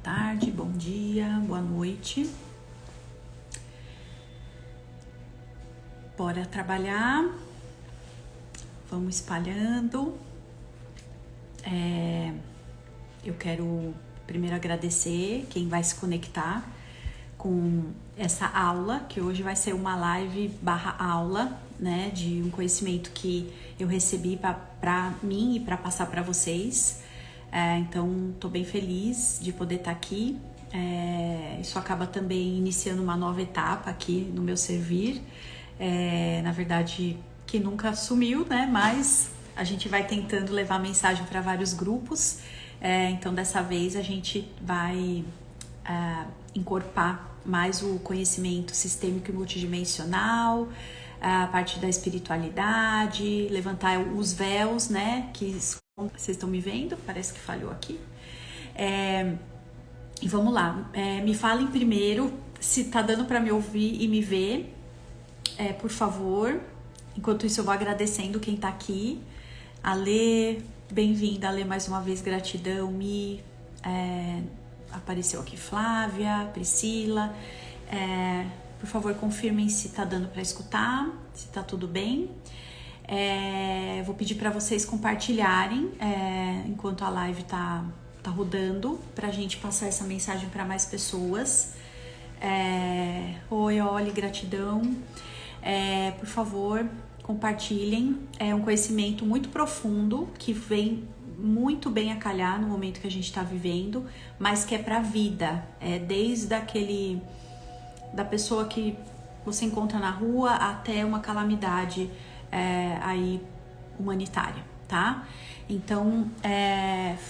tarde, bom dia, boa noite. Bora trabalhar, vamos espalhando. Eu quero primeiro agradecer quem vai se conectar com essa aula, que hoje vai ser uma live / aula, né, de um conhecimento que eu recebi para mim e para passar para vocês. Então, tô bem feliz de poder estar aqui. Isso acaba também iniciando uma nova etapa aqui no meu servir. Na verdade, que nunca sumiu, né, mas a gente vai tentando levar a mensagem para vários grupos. Então, dessa vez, a gente vai encorpar mais o conhecimento sistêmico e multidimensional, a parte da espiritualidade, levantar os véus, né, que vocês estão me vendo? Parece que falhou aqui. E vamos lá, me falem primeiro se tá dando para me ouvir e me ver, por favor. Enquanto isso eu vou agradecendo quem tá aqui. Alê, bem-vinda, Alê, mais uma vez, gratidão. Apareceu aqui Flávia, Priscila. Por favor, confirmem se tá dando para escutar, se tá tudo bem. Vou pedir para vocês compartilharem enquanto a live tá rodando, pra gente passar essa mensagem para mais pessoas. Oi, olha, gratidão. Por favor, compartilhem. É um conhecimento muito profundo que vem muito bem a calhar no momento que a gente está vivendo, mas que é para a vida. Desde da pessoa que você encontra na rua até uma calamidade aí humanitária, tá? Então,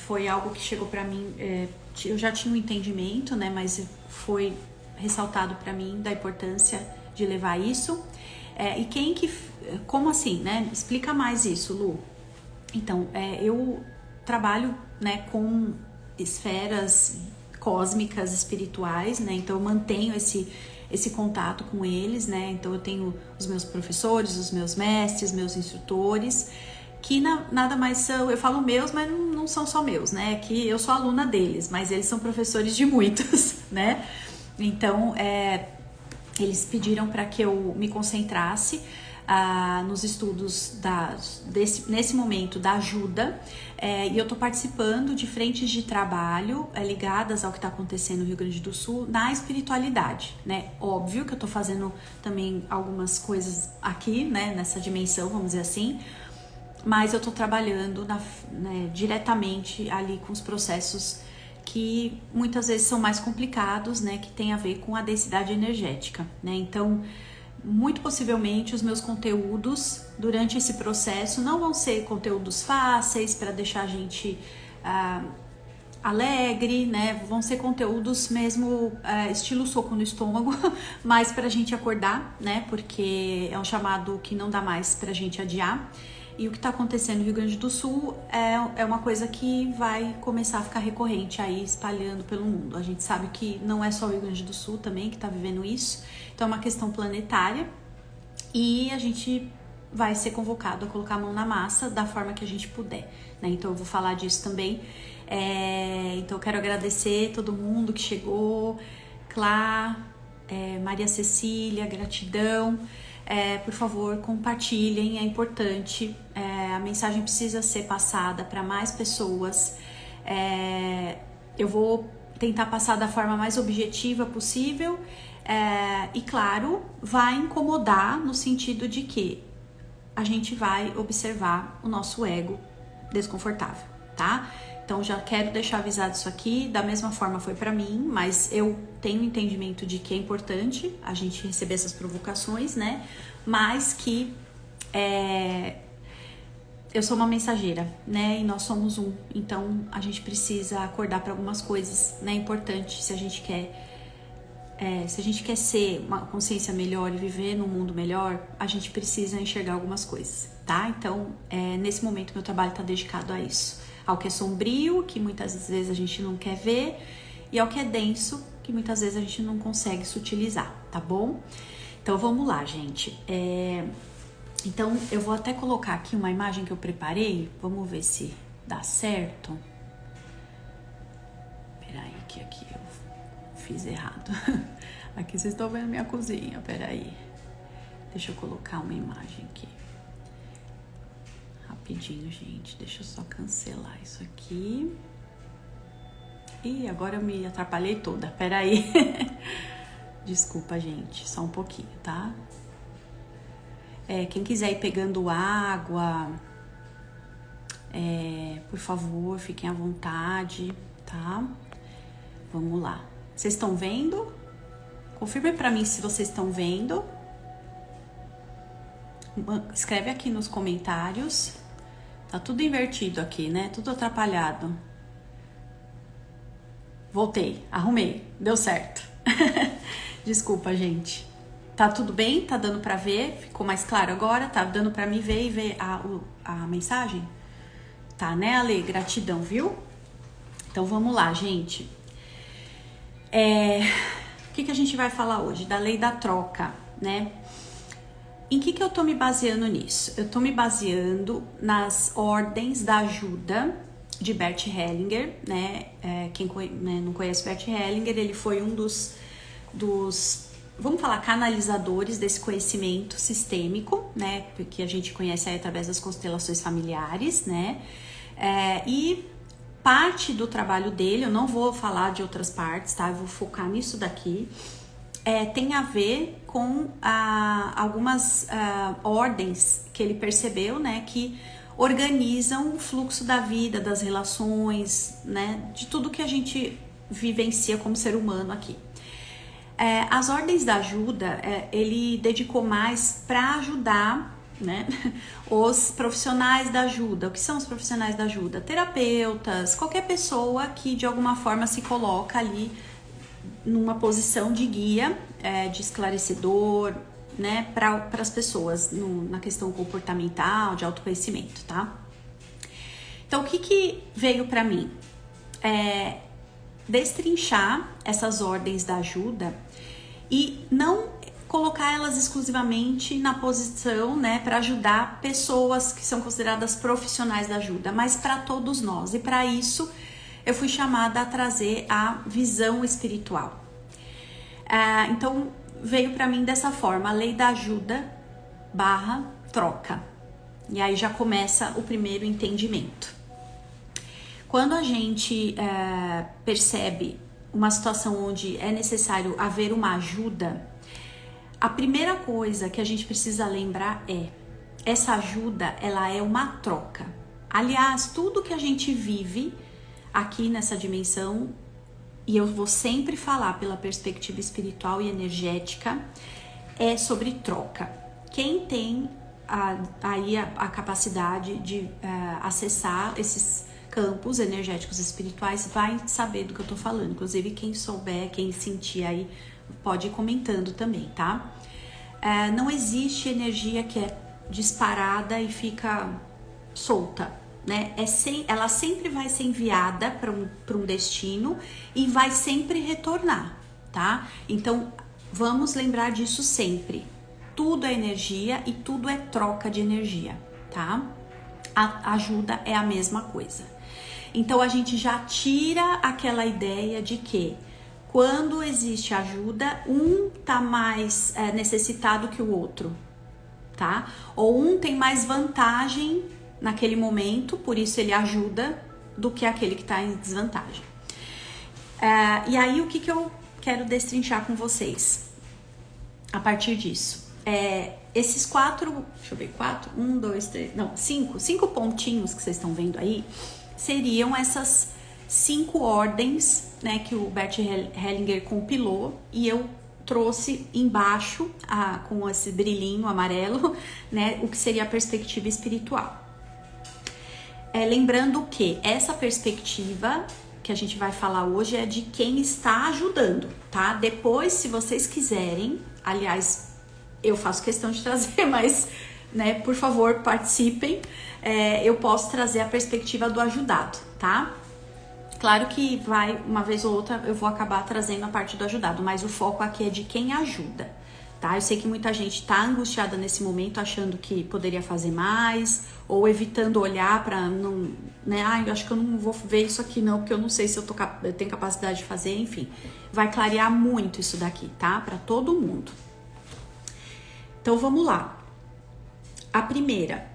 foi algo que chegou para mim. Eu já tinha um entendimento, né? Mas foi ressaltado para mim da importância de levar isso. Como assim, né? Explica mais isso, Lu. Então, eu trabalho, né, com esferas cósmicas, espirituais, né? Então, eu mantenho esse contato com eles, né? Então, eu tenho os meus professores, os meus mestres, meus instrutores, que nada mais são, eu falo meus, mas não são só meus, né? Que eu sou aluna deles, mas eles são professores de muitos, né? Então, eles pediram para que eu me concentrasse nos estudos nesse momento da ajuda, e eu estou participando de frentes de trabalho ligadas ao que está acontecendo no Rio Grande do Sul na espiritualidade, né? Óbvio que eu estou fazendo também algumas coisas aqui, né, nessa dimensão, vamos dizer assim, mas eu estou trabalhando diretamente ali com os processos que muitas vezes são mais complicados, né, que tem a ver com a densidade energética, né? Então, muito possivelmente os meus conteúdos durante esse processo não vão ser conteúdos fáceis para deixar a gente alegre, né? Vão ser conteúdos mesmo estilo soco no estômago, mas para a gente acordar, né? Porque é um chamado que não dá mais para a gente adiar. E o que está acontecendo no Rio Grande do Sul é uma coisa que vai começar a ficar recorrente aí, espalhando pelo mundo. A gente sabe que não é só o Rio Grande do Sul também que está vivendo isso. Então é uma questão planetária e a gente vai ser convocado a colocar a mão na massa da forma que a gente puder, né? Então eu vou falar disso também. Então eu quero agradecer todo mundo que chegou. Clá, Maria Cecília, gratidão. Por favor, compartilhem, é importante, a mensagem precisa ser passada para mais pessoas. Eu vou tentar passar da forma mais objetiva possível, e claro, vai incomodar no sentido de que a gente vai observar o nosso ego desconfortável, tá? Então já quero deixar avisado isso aqui, da mesma forma foi para mim, mas eu tenho entendimento de que é importante a gente receber essas provocações, né? Mas que eu sou uma mensageira, né? E nós somos um, então a gente precisa acordar para algumas coisas, né? Importante se a gente quer ser uma consciência melhor e viver num mundo melhor, a gente precisa enxergar algumas coisas, tá? Então, nesse momento meu trabalho está dedicado a isso. Ao que é sombrio, que muitas vezes a gente não quer ver, e ao que é denso, que muitas vezes a gente não consegue sutilizar, tá bom? Então vamos lá, gente. Então eu vou até colocar aqui uma imagem que eu preparei, vamos ver se dá certo. Peraí, aqui, eu fiz errado. Aqui vocês estão vendo minha cozinha, peraí. Deixa eu colocar uma imagem aqui. Rapidinho, gente, deixa eu só cancelar isso aqui. Ih, agora eu me atrapalhei toda, peraí. Desculpa, gente, só um pouquinho, tá? Quem quiser ir pegando água, por favor, fiquem à vontade, tá? Vamos lá. Vocês estão vendo? Confirme pra mim se vocês estão vendo. Escreve aqui nos comentários. Tá tudo invertido aqui, né? Tudo atrapalhado. Voltei, arrumei, deu certo. Desculpa, gente. Tá tudo bem? Tá dando pra ver? Ficou mais claro agora? Tá dando pra me ver e ver a mensagem? Tá, né, Ale? Gratidão, viu? Então vamos lá, gente. O que a gente vai falar hoje? Da lei da troca, né? Em que eu tô me baseando nisso? Eu tô me baseando nas ordens da ajuda de Bert Hellinger, né? Quem não conhece Bert Hellinger, ele foi um dos vamos falar, canalizadores desse conhecimento sistêmico, né? Que a gente conhece aí através das constelações familiares, né? E parte do trabalho dele, eu não vou falar de outras partes, tá? Eu vou focar nisso daqui. Tem a ver com algumas ordens que ele percebeu, né? Que organizam o fluxo da vida, das relações, né? De tudo que a gente vivencia como ser humano aqui. As ordens da ajuda, ele dedicou mais para ajudar, né, os profissionais da ajuda. O que são os profissionais da ajuda? Terapeutas, qualquer pessoa que de alguma forma se coloca ali numa posição de guia, de esclarecedor, né, para as pessoas na questão comportamental, de autoconhecimento, tá? Então, o que veio para mim? Destrinchar essas ordens da ajuda e não colocar elas exclusivamente na posição, né, para ajudar pessoas que são consideradas profissionais da ajuda, mas para todos nós. E para isso eu fui chamada a trazer a visão espiritual. Então veio para mim dessa forma, a lei da ajuda / troca. E aí já começa o primeiro entendimento. Quando a gente percebe uma situação onde é necessário haver uma ajuda, a primeira coisa que a gente precisa lembrar essa ajuda, ela é uma troca. Aliás, tudo que a gente vive aqui nessa dimensão, e eu vou sempre falar pela perspectiva espiritual e energética, é sobre troca. Quem tem aí a capacidade de acessar esses campos energéticos espirituais vai saber do que eu tô falando. Inclusive, quem souber, quem sentir aí, pode ir comentando também, tá? Não existe energia que é disparada e fica solta, né? Ela sempre vai ser enviada para um destino e vai sempre retornar, tá? Então, vamos lembrar disso sempre. Tudo é energia e tudo é troca de energia, tá? A ajuda é a mesma coisa. Então, a gente já tira aquela ideia de que quando existe ajuda, um tá mais necessitado que o outro, tá? Ou um tem mais vantagem naquele momento, por isso ele ajuda, do que aquele que tá em desvantagem. E aí, o que eu quero destrinchar com vocês a partir disso? Esses 5 pontinhos que vocês estão vendo aí, seriam essas 5 ordens, né, que o Bert Hellinger compilou e eu trouxe embaixo, com esse brilhinho amarelo, né, o que seria a perspectiva espiritual. Lembrando que essa perspectiva que a gente vai falar hoje é de quem está ajudando, tá? Depois, se vocês quiserem, aliás, eu faço questão de trazer, mas, né, por favor, participem. Eu posso trazer a perspectiva do ajudado, tá? Claro que uma vez ou outra, eu vou acabar trazendo a parte do ajudado, mas o foco aqui é de quem ajuda, tá? Eu sei que muita gente tá angustiada nesse momento, achando que poderia fazer mais, ou evitando olhar para não, né? Ah, eu acho que eu não vou ver isso aqui não, porque eu não sei se eu tenho capacidade de fazer, enfim. Vai clarear muito isso daqui, tá? Para todo mundo. Então, vamos lá. A primeira,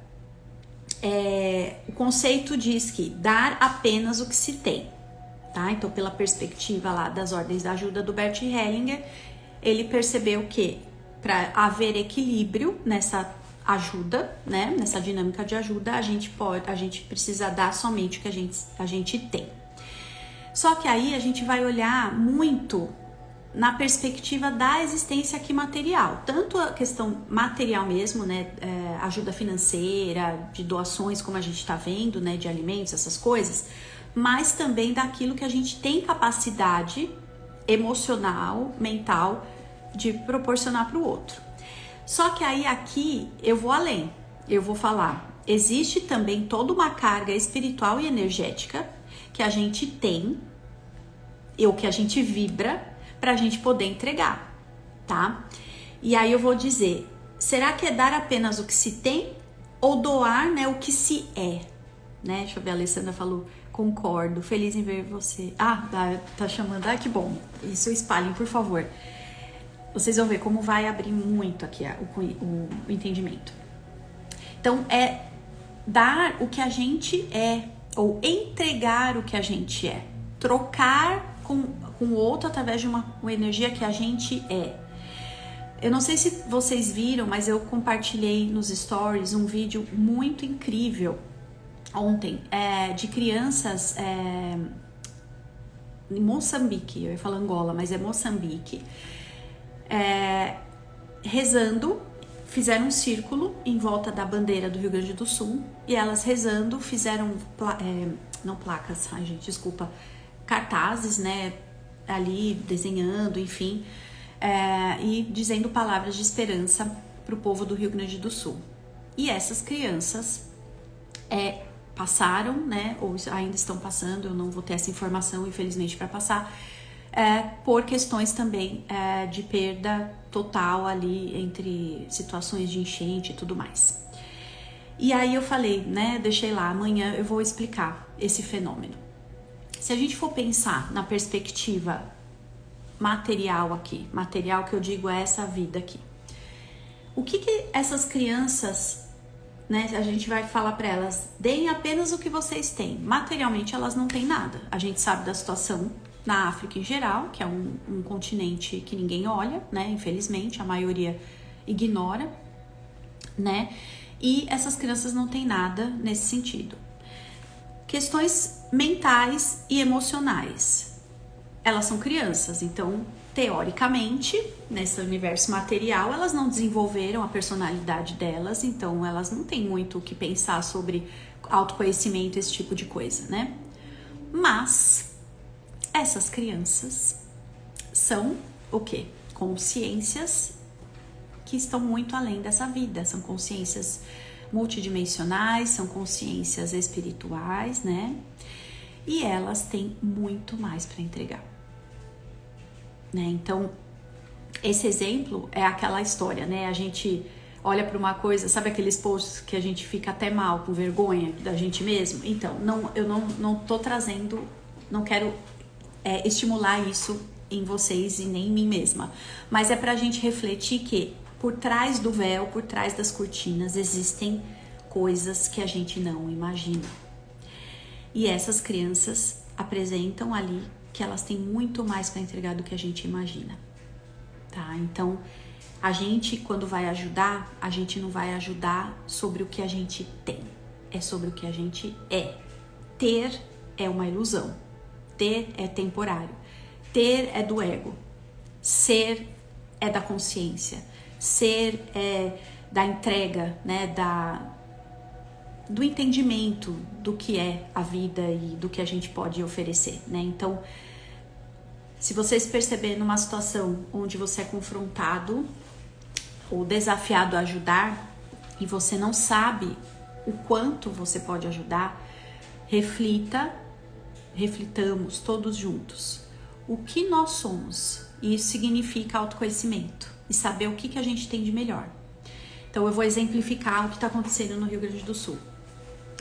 o conceito diz que dar apenas o que se tem, tá? Então, pela perspectiva lá das ordens da ajuda do Bert Hellinger, ele percebeu que para haver equilíbrio nessa ajuda, né, nessa dinâmica de ajuda, a gente precisa dar somente o que a gente tem. Só que aí a gente vai olhar muito na perspectiva da existência aqui material, tanto a questão material mesmo, né, ajuda financeira, de doações, como a gente está vendo, né, de alimentos, essas coisas, mas também daquilo que a gente tem capacidade emocional, mental, de proporcionar para o outro. Só que aí aqui eu vou além, eu vou falar, existe também toda uma carga espiritual e energética que a gente tem, ou que a gente vibra, para a gente poder entregar, tá? E aí eu vou dizer, será que é dar apenas o que se tem ou doar, né, o que se é? Né? Deixa eu ver, a Alessandra falou, concordo, feliz em ver você. Ah, tá chamando, ah, que bom. Isso espalhem, por favor. Vocês vão ver como vai abrir muito aqui o entendimento. Então, é dar o que a gente é, ou entregar o que a gente é. Trocar com o outro através de uma energia que a gente é. Eu não sei se vocês viram, mas eu compartilhei nos stories um vídeo muito incrível ontem, de crianças em Moçambique, eu ia falar Angola, mas é Moçambique, rezando, fizeram um círculo em volta da bandeira do Rio Grande do Sul, e elas rezando fizeram, não placas, ai gente, desculpa, cartazes, né, ali desenhando, enfim, e dizendo palavras de esperança para o povo do Rio Grande do Sul. E essas crianças passaram, né, ou ainda estão passando, eu não vou ter essa informação, infelizmente, para passar, por questões também de perda total ali entre situações de enchente e tudo mais. E aí eu falei, né, deixei lá, amanhã eu vou explicar esse fenômeno. Se a gente for pensar na perspectiva material aqui, material que eu digo é essa vida aqui, o que essas crianças, né, a gente vai falar para elas, deem apenas o que vocês têm. Materialmente elas não têm nada. A gente sabe da situação na África em geral, que é um continente que ninguém olha, né, infelizmente, a maioria ignora, né, e essas crianças não têm nada nesse sentido. Questões mentais e emocionais. Elas são crianças, então, teoricamente, nesse universo material, elas não desenvolveram a personalidade delas, então elas não têm muito o que pensar sobre autoconhecimento, esse tipo de coisa, né? Mas essas crianças são o quê? Consciências que estão muito além dessa vida, são consciências multidimensionais, são consciências espirituais, né? E elas têm muito mais para entregar, né? Então, esse exemplo é aquela história, né? A gente olha para uma coisa, sabe aqueles posts que a gente fica até mal, com vergonha da gente mesmo? Então, eu não tô trazendo, não quero estimular isso em vocês e nem em mim mesma, mas é pra gente refletir que por trás do véu, por trás das cortinas, existem coisas que a gente não imagina. E essas crianças apresentam ali que elas têm muito mais para entregar do que a gente imagina, tá? Então, a gente, quando vai ajudar, a gente não vai ajudar sobre o que a gente tem, é sobre o que a gente é. Ter é uma ilusão, ter é temporário, ter é do ego, ser é da consciência, ser é da entrega, né, do entendimento do que é a vida e do que a gente pode oferecer, né? Então, se vocês perceberem numa situação onde você é confrontado ou desafiado a ajudar e você não sabe o quanto você pode ajudar, reflitamos todos juntos o que nós somos. E isso significa autoconhecimento. e saber o que a gente tem de melhor. Então eu vou exemplificar o que está acontecendo no Rio Grande do Sul.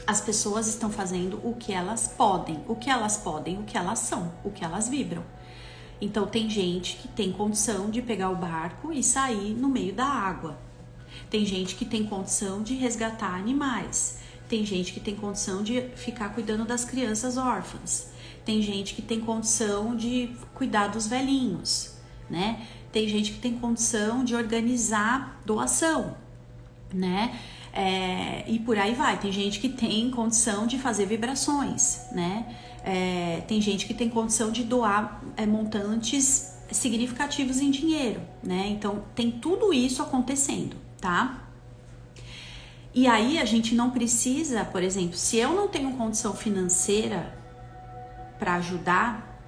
As pessoas estão fazendo o que elas podem, o que elas são, o que elas vibram. Então tem gente que tem condição de pegar o barco e sair no meio da água. Tem gente que tem condição de resgatar animais. Tem gente que tem condição de ficar cuidando das crianças órfãs. Tem gente que tem condição de cuidar dos velhinhos, né? Tem gente que tem condição de organizar doação, né? E por aí vai. Tem gente que tem condição de fazer vibrações, né? Tem gente que tem condição de doar montantes significativos em dinheiro, né? Então tem tudo isso acontecendo, tá? E aí a gente não precisa, por exemplo, se eu não tenho condição financeira para ajudar,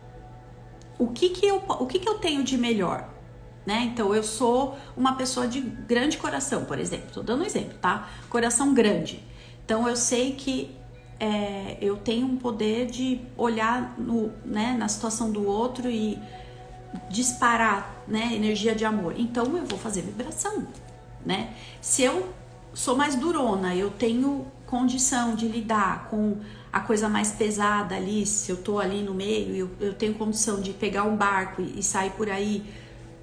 o que eu tenho de melhor? Né? Então eu sou uma pessoa de grande coração, por exemplo, tô dando um exemplo, tá? Coração grande. Então eu sei que eu tenho um poder de olhar na situação do outro e disparar, né, energia de amor. Então eu vou fazer vibração, né? Se eu sou mais durona, eu tenho condição de lidar com a coisa mais pesada ali, se eu tô ali no meio, eu tenho condição de pegar um barco e sair por aí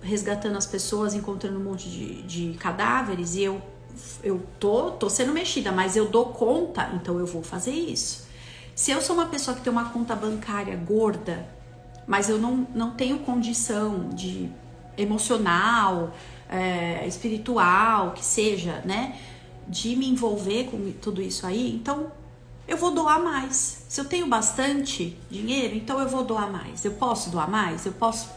resgatando as pessoas, encontrando um monte de cadáveres, e eu tô sendo mexida, mas eu dou conta, então eu vou fazer isso. Se eu sou uma pessoa que tem uma conta bancária gorda, mas eu não tenho condição de emocional, espiritual, que seja, né, de me envolver com tudo isso aí, então eu vou doar mais. Se eu tenho bastante dinheiro, então eu vou doar mais. Eu posso doar mais? Eu posso,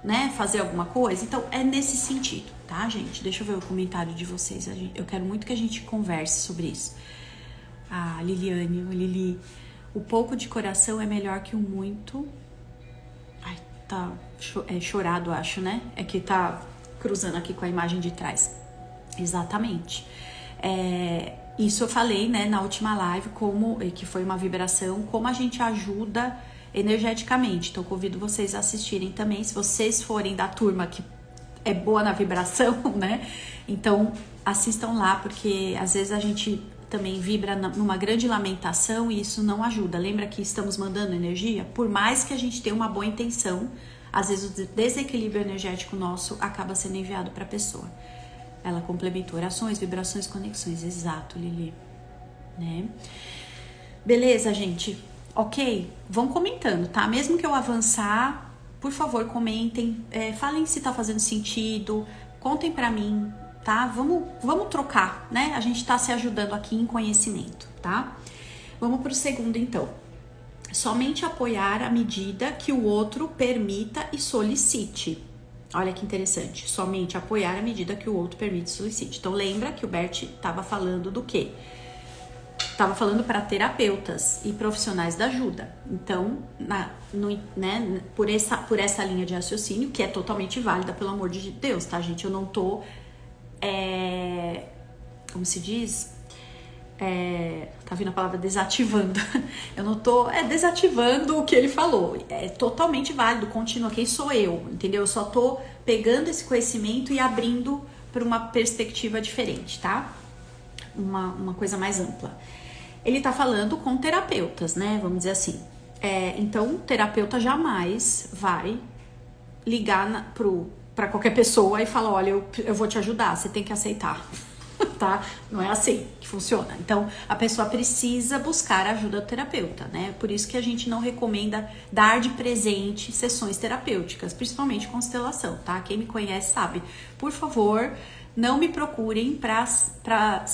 né, fazer alguma coisa? Então é nesse sentido, tá, gente? Deixa eu ver o comentário de vocês. Eu quero muito que a gente converse sobre isso. A Liliane, o Lili, o pouco de coração é melhor que o muito. Ai, tá chorado, acho, né? É que tá cruzando aqui com a imagem de trás. Exatamente. Isso eu falei, né, na última live, que foi uma vibração, como a gente ajuda energeticamente. Então convido vocês a assistirem também, se vocês forem da turma que é boa na vibração, né? Então assistam lá, porque às vezes a gente também vibra numa grande lamentação e isso não ajuda. Lembra que estamos mandando energia? Por mais que a gente tenha uma boa intenção, às vezes o desequilíbrio energético nosso acaba sendo enviado para a pessoa. Ela complementou orações, vibrações, conexões. Exato, Lili. Né? Beleza, gente? Ok? Vão comentando, tá? Mesmo que eu avançar, por favor, comentem. Falem se tá fazendo sentido. Contem pra mim, tá? Vamos trocar, né? A gente tá se ajudando aqui em conhecimento, tá? Vamos pro segundo, então. Somente apoiar à medida que o outro permita e solicite. Olha que interessante, somente apoiar à medida que o outro permite e solicite. Então lembra que o Bert estava falando do quê? Estava falando para terapeutas e profissionais da ajuda. Então, por essa linha de raciocínio, que é totalmente válida, pelo amor de Deus, tá, gente? Eu não tô, como se diz? Tá vindo a palavra desativando. Eu não tô desativando o que ele falou. É totalmente válido, continua. Quem sou eu? Entendeu? Eu só tô pegando esse conhecimento e abrindo para uma perspectiva diferente, tá? Uma coisa mais ampla. Ele tá falando com terapeutas, né? Vamos dizer assim. Então, o terapeuta jamais vai ligar para qualquer pessoa e falar: olha, eu vou te ajudar, você tem que aceitar. Tá? Não é assim que funciona. Então, a pessoa precisa buscar a ajuda do terapeuta, né? Por isso que a gente não recomenda dar de presente sessões terapêuticas, principalmente constelação, tá? Quem me conhece sabe. Por favor, não me procurem para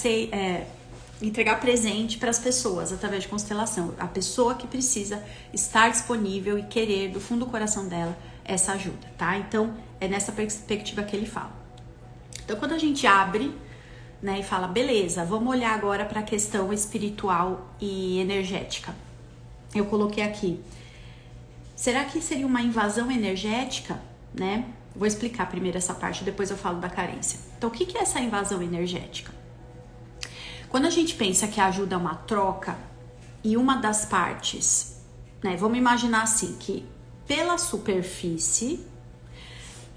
entregar presente para as pessoas através de constelação. A pessoa que precisa estar disponível e querer do fundo do coração dela essa ajuda, tá? Então, é nessa perspectiva que ele fala. Então, quando a gente abre, né, e fala, beleza, vamos olhar agora para a questão espiritual e energética. Eu coloquei aqui, será que seria uma invasão energética, né? Vou explicar primeiro essa parte, depois eu falo da carência. Então, o que é essa invasão energética? Quando a gente pensa que a ajuda é uma troca e uma das partes, né, vamos imaginar assim, que pela superfície,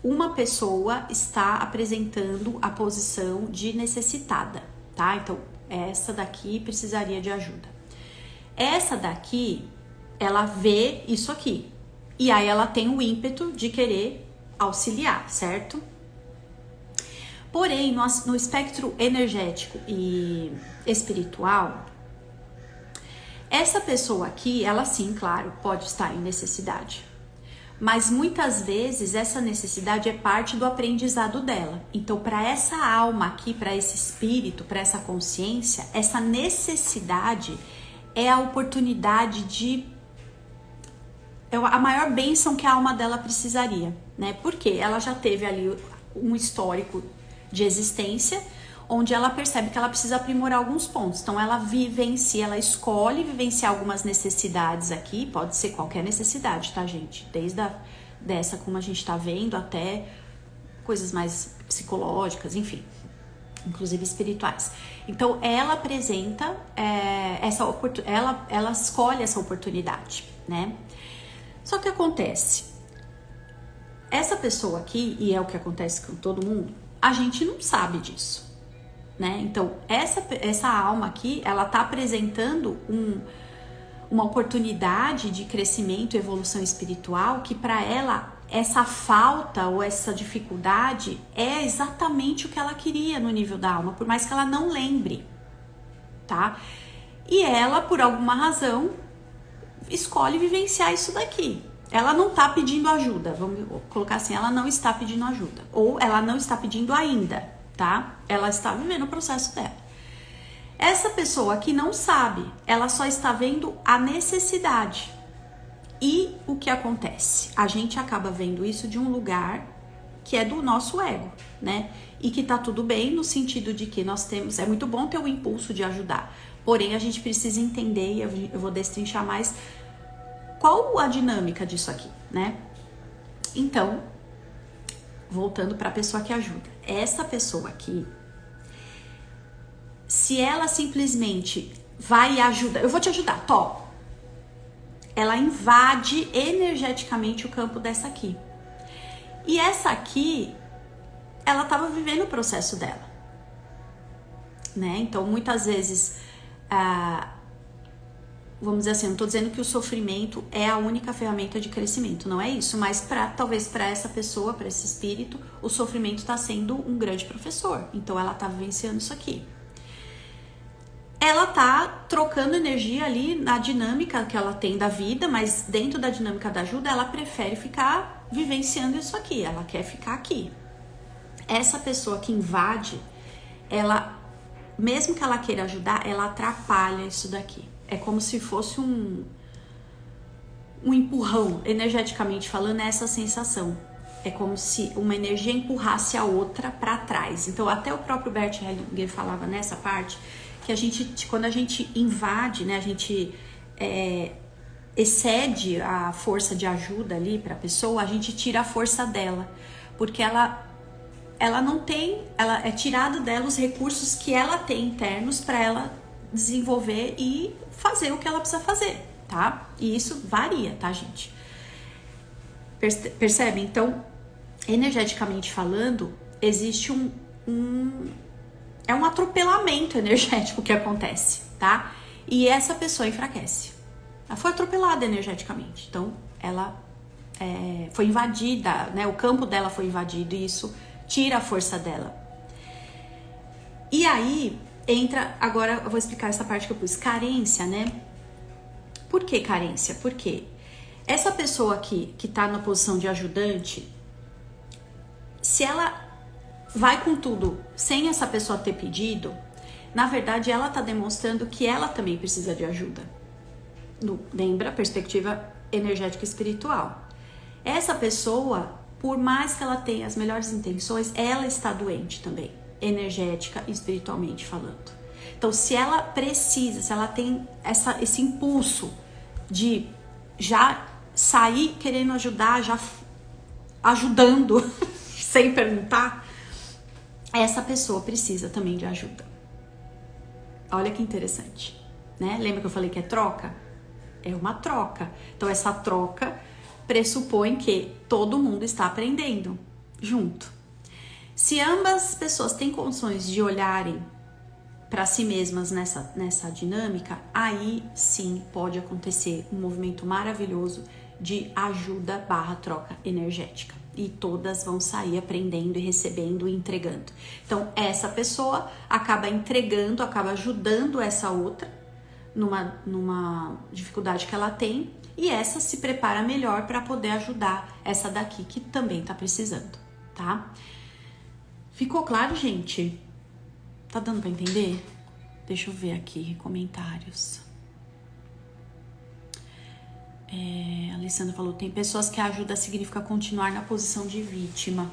uma pessoa está apresentando a posição de necessitada, tá? Então, essa daqui precisaria de ajuda. Essa daqui, ela vê isso aqui. E aí ela tem o ímpeto de querer auxiliar, certo? Porém, no espectro energético e espiritual, essa pessoa aqui, ela sim, claro, pode estar em necessidade. Mas muitas vezes essa necessidade é parte do aprendizado dela. Então, para essa alma aqui, para esse espírito, para essa consciência, essa necessidade é a oportunidade de... é a maior bênção que a alma dela precisaria, né? Porque ela já teve ali um histórico de existência, onde ela percebe que ela precisa aprimorar alguns pontos. Então, ela vivencia, ela escolhe vivenciar algumas necessidades aqui, pode ser qualquer necessidade, tá, gente? Desde dessa, como a gente tá vendo, até coisas mais psicológicas, enfim, inclusive espirituais. Então, ela apresenta essa oportunidade, ela escolhe essa oportunidade, né? Só que acontece, essa pessoa aqui, e é o que acontece com todo mundo, a gente não sabe disso. Né? Então, essa alma aqui, ela tá apresentando uma oportunidade de crescimento e evolução espiritual que para ela, essa falta ou essa dificuldade é exatamente o que ela queria no nível da alma, por mais que ela não lembre, tá? E ela, por alguma razão, escolhe vivenciar isso daqui. Ela não tá pedindo ajuda, vamos colocar assim, ela não está pedindo ajuda, ou ela não está pedindo ainda, tá? Ela está vivendo o processo dela. Essa pessoa aqui não sabe, ela só está vendo a necessidade. E o que acontece? A gente acaba vendo isso de um lugar que é do nosso ego, né? E que tá tudo bem no sentido de que nós temos, é muito bom ter o impulso de ajudar, porém a gente precisa entender, e eu vou destrinchar mais, qual a dinâmica disso aqui, né? Então, voltando para a pessoa que ajuda. Essa pessoa aqui, se ela simplesmente vai e ajuda, eu vou te ajudar, top. Ela invade energeticamente o campo dessa aqui. E essa aqui, ela estava vivendo o processo dela, né? Então, muitas vezes, vamos dizer assim, não estou dizendo que o sofrimento é a única ferramenta de crescimento, não é isso, mas talvez para essa pessoa, para esse espírito, o sofrimento está sendo um grande professor, então ela está vivenciando isso aqui. Ela tá trocando energia ali na dinâmica que ela tem da vida, mas dentro da dinâmica da ajuda, ela prefere ficar vivenciando isso aqui, ela quer ficar aqui. Essa pessoa que invade, ela, mesmo que ela queira ajudar, ela atrapalha isso daqui. É como se fosse um empurrão, energeticamente falando, é essa sensação. É como se uma energia empurrasse a outra para trás. Então, até o próprio Bert Hellinger falava nessa parte, que a gente, quando a gente invade, né, a gente excede a força de ajuda ali para a pessoa, a gente tira a força dela, porque ela não tem, ela é tirado dela os recursos que ela tem internos para ela desenvolver e fazer o que ela precisa fazer, tá? E isso varia, tá, gente? Percebe? Então, energeticamente falando, existe é um atropelamento energético que acontece, tá? E essa pessoa enfraquece. Ela foi atropelada energeticamente. Então, ela foi invadida, né? O campo dela foi invadido e isso tira a força dela. E aí, entra... Agora, eu vou explicar essa parte que eu pus. Carência, né? Por que carência? Porque essa pessoa aqui, que tá na posição de ajudante, se ela vai com tudo sem essa pessoa ter pedido, na verdade ela tá demonstrando que ela também precisa de ajuda. Lembra? Perspectiva energética e espiritual. Essa pessoa, por mais que ela tenha as melhores intenções, ela está doente também, energética e espiritualmente falando. Então, se ela precisa, se ela tem esse impulso de já sair querendo ajudar, já ajudando sem perguntar, essa pessoa precisa também de ajuda. Olha que interessante, né? Lembra que eu falei que é troca? É uma troca. Então, essa troca pressupõe que todo mundo está aprendendo. junto. Se ambas pessoas têm condições de olharem para si mesmas nessa dinâmica, aí sim pode acontecer um movimento maravilhoso de ajuda/troca energética. E todas vão sair aprendendo e recebendo e entregando. Então, essa pessoa acaba entregando, acaba ajudando essa outra numa dificuldade que ela tem, e essa se prepara melhor para poder ajudar essa daqui que também tá precisando, tá? Ficou claro, gente? Tá dando para entender? Deixa eu ver aqui comentários. A Alessandra falou, tem pessoas que a ajuda significa continuar na posição de vítima.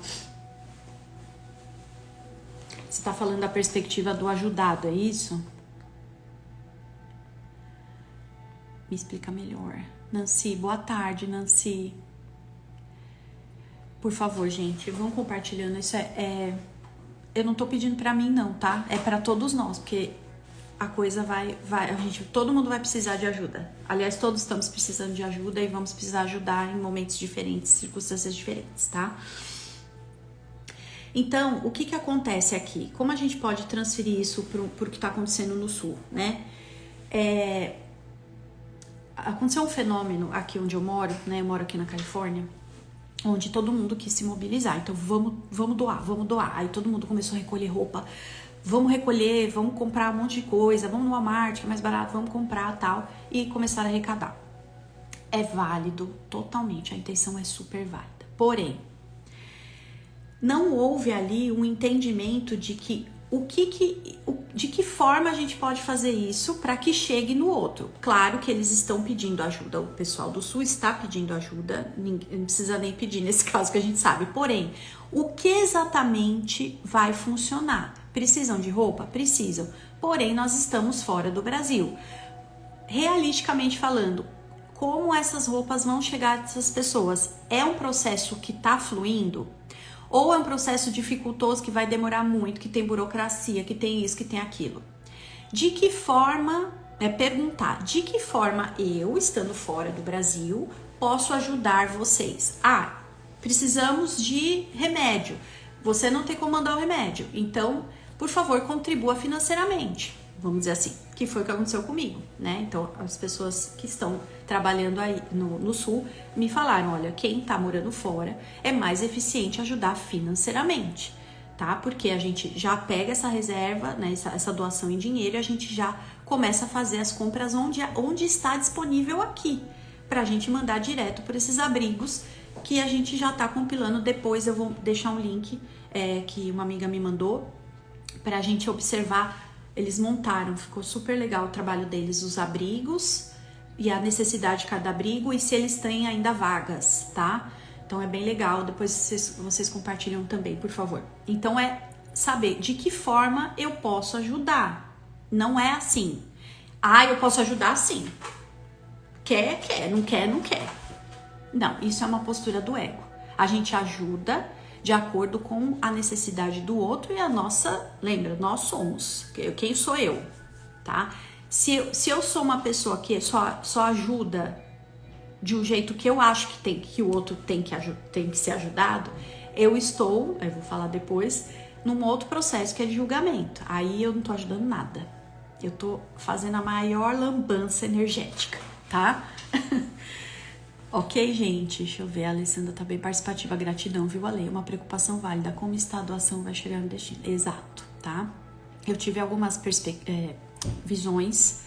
Você tá falando da perspectiva do ajudado, é isso? Me explica melhor. Nancy, boa tarde, Nancy. Por favor, gente, vão compartilhando. Isso eu não tô pedindo pra mim, não, tá? É pra todos nós, porque a coisa todo mundo vai precisar de ajuda. Aliás, todos estamos precisando de ajuda e vamos precisar ajudar em momentos diferentes, circunstâncias diferentes, tá? Então, o que acontece aqui? Como a gente pode transferir isso pro que tá acontecendo no Sul, né? Aconteceu um fenômeno aqui onde eu moro, né? Eu moro aqui na Califórnia, onde todo mundo quis se mobilizar. Então, vamos doar. Aí todo mundo começou a recolher roupa. Vamos recolher, vamos comprar um monte de coisa, vamos no Walmart, que é mais barato, vamos comprar tal. E começaram a arrecadar. É válido, totalmente, a intenção é super válida. Porém, não houve ali um entendimento de que de que forma a gente pode fazer isso para que chegue no outro. Claro que eles estão pedindo ajuda, o pessoal do Sul está pedindo ajuda, não precisa nem pedir nesse caso que a gente sabe. Porém, o que exatamente vai funcionar? Precisam de roupa? Precisam. Porém, nós estamos fora do Brasil. Realisticamente falando, como essas roupas vão chegar a essas pessoas? É um processo que está fluindo? Ou é um processo dificultoso que vai demorar muito, que tem burocracia, que tem isso, que tem aquilo? De que forma, perguntar, de que forma eu, estando fora do Brasil, posso ajudar vocês? Precisamos de remédio. Você não tem como mandar o remédio, então, por favor, contribua financeiramente. Vamos dizer assim, que foi o que aconteceu comigo, né? Então, as pessoas que estão trabalhando aí no Sul me falaram, olha, quem tá morando fora é mais eficiente ajudar financeiramente, tá? Porque a gente já pega essa reserva, né, essa doação em dinheiro e a gente já começa a fazer as compras onde está disponível aqui, pra gente mandar direto por esses abrigos que a gente já tá compilando. Depois eu vou deixar um link que uma amiga me mandou pra gente observar. Eles montaram, ficou super legal o trabalho deles, os abrigos e a necessidade de cada abrigo e se eles têm ainda vagas, tá? Então é bem legal, depois vocês compartilham também, por favor. Então é saber de que forma eu posso ajudar. Não é assim, eu posso ajudar sim. Quer, não quer, não quer. Não, isso é uma postura do ego. A gente ajuda de acordo com a necessidade do outro e a nossa, lembra, nós somos, quem sou eu, tá? Se eu sou uma pessoa que só ajuda de um jeito que eu acho que o outro tem que ser ajudado, eu vou falar depois, num outro processo que é de julgamento. Aí eu não tô ajudando nada. Eu tô fazendo a maior lambança energética, tá? Ok, gente? Deixa eu ver. A Alessandra tá bem participativa. Gratidão, viu, Ale? Uma preocupação válida. Como está a doação vai chegar no destino? Exato, tá? Eu tive algumas visões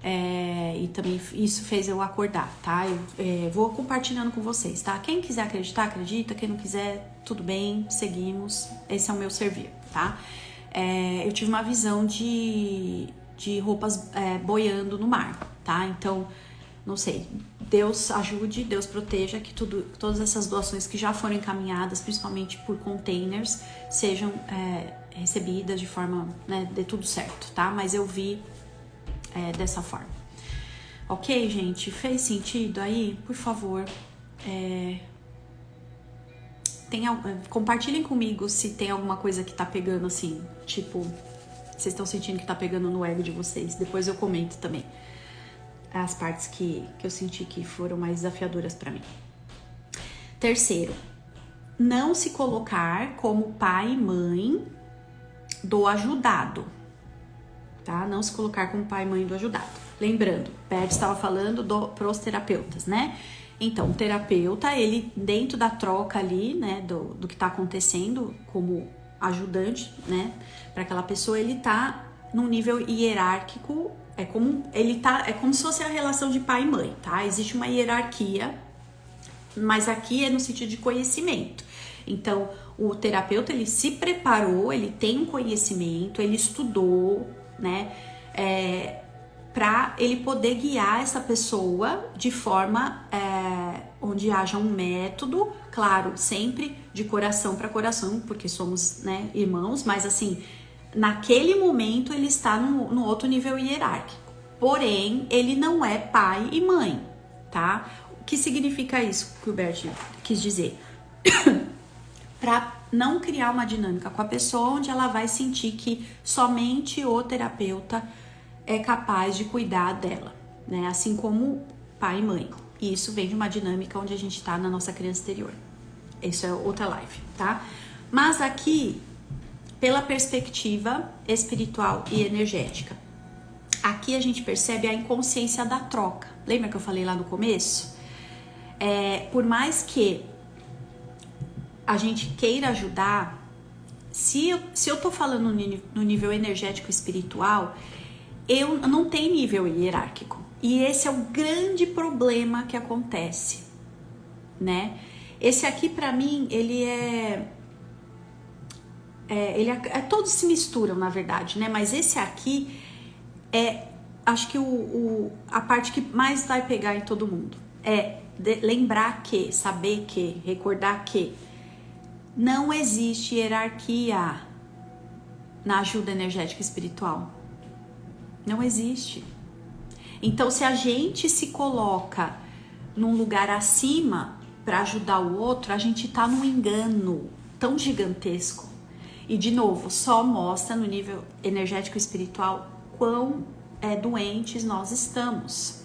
e também isso fez eu acordar, tá? Eu vou compartilhando com vocês, tá? Quem quiser acreditar, acredita. Quem não quiser, tudo bem, seguimos. Esse é o meu servir, tá? Eu tive uma visão de roupas boiando no mar, tá? Então, não sei, Deus ajude, Deus proteja que todas essas doações que já foram encaminhadas, principalmente por containers, sejam recebidas de forma, né, de tudo certo, tá? Mas eu vi dessa forma. Ok, gente? Fez sentido aí? Por favor, compartilhem comigo se tem alguma coisa que tá pegando assim, tipo, vocês estão sentindo que tá pegando no ego de vocês. Depois eu comento também as partes que eu senti que foram mais desafiadoras para mim. Terceiro, não se colocar como pai e mãe do ajudado, tá? Não se colocar como pai e mãe do ajudado. Lembrando, Bert estava falando pros terapeutas, né? Então, o terapeuta, ele dentro da troca ali, né, do que tá acontecendo como ajudante, né, para aquela pessoa, ele tá num nível hierárquico, é como se fosse a relação de pai e mãe, tá? Existe uma hierarquia, mas aqui é no sentido de conhecimento. Então, o terapeuta, ele se preparou, ele tem um conhecimento, ele estudou, né, para ele poder guiar essa pessoa de forma onde haja um método, claro, sempre de coração para coração, porque somos, né, irmãos, mas assim, naquele momento ele está no outro nível hierárquico. Porém, ele não é pai e mãe, tá? O que significa isso que o Bert quis dizer? Para não criar uma dinâmica com a pessoa onde ela vai sentir que somente o terapeuta é capaz de cuidar dela, né? Assim como pai e mãe. E isso vem de uma dinâmica onde a gente tá na nossa criança interior. Isso é outra live, tá? Mas aqui, pela perspectiva espiritual e energética, aqui a gente percebe a inconsciência da troca. Lembra que eu falei lá no começo? Por mais que a gente queira ajudar, se eu tô falando no nível energético espiritual, eu não tenho nível hierárquico. E esse é o grande problema que acontece, né? Esse aqui, pra mim, todos se misturam, na verdade, né? Mas esse aqui acho que a parte que mais vai pegar em todo mundo. Lembrar que, saber que, recordar que não existe hierarquia na ajuda energética espiritual. Não existe. Então, se a gente se coloca num lugar acima para ajudar o outro, a gente tá num engano tão gigantesco. E, de novo, só mostra no nível energético espiritual quão doentes nós estamos.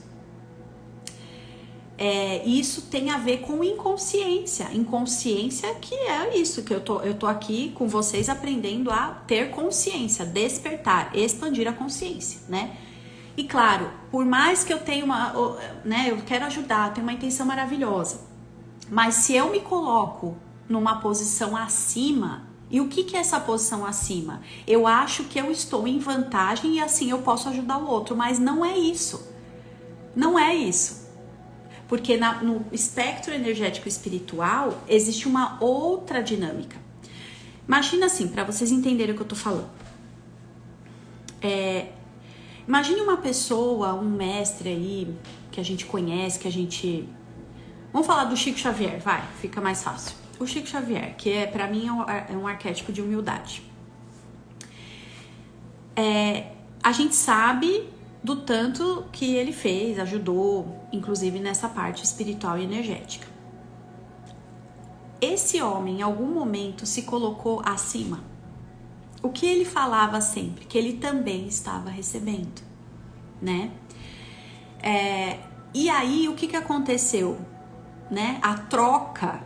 Isso tem a ver com inconsciência. Inconsciência que é isso, que eu tô aqui com vocês aprendendo a ter consciência, despertar, expandir a consciência, né? E claro, por mais que eu tenha eu quero ajudar, tenho uma intenção maravilhosa, mas se eu me coloco numa posição acima, e o que é essa posição acima? Eu acho que eu estou em vantagem e assim eu posso ajudar o outro, mas não é isso. Não é isso. Porque no espectro energético espiritual existe uma outra dinâmica. Imagina assim, para vocês entenderem o que eu tô falando. Imagine uma pessoa, um mestre aí, que a gente conhece, Vamos falar do Chico Xavier, vai, fica mais fácil. O Chico Xavier, que pra mim é um arquétipo de humildade. A gente sabe do tanto que ele fez, ajudou, inclusive nessa parte espiritual e energética. Esse homem, em algum momento, se colocou acima. O que ele falava sempre? Que ele também estava recebendo, né? E aí, o que aconteceu? Né? A troca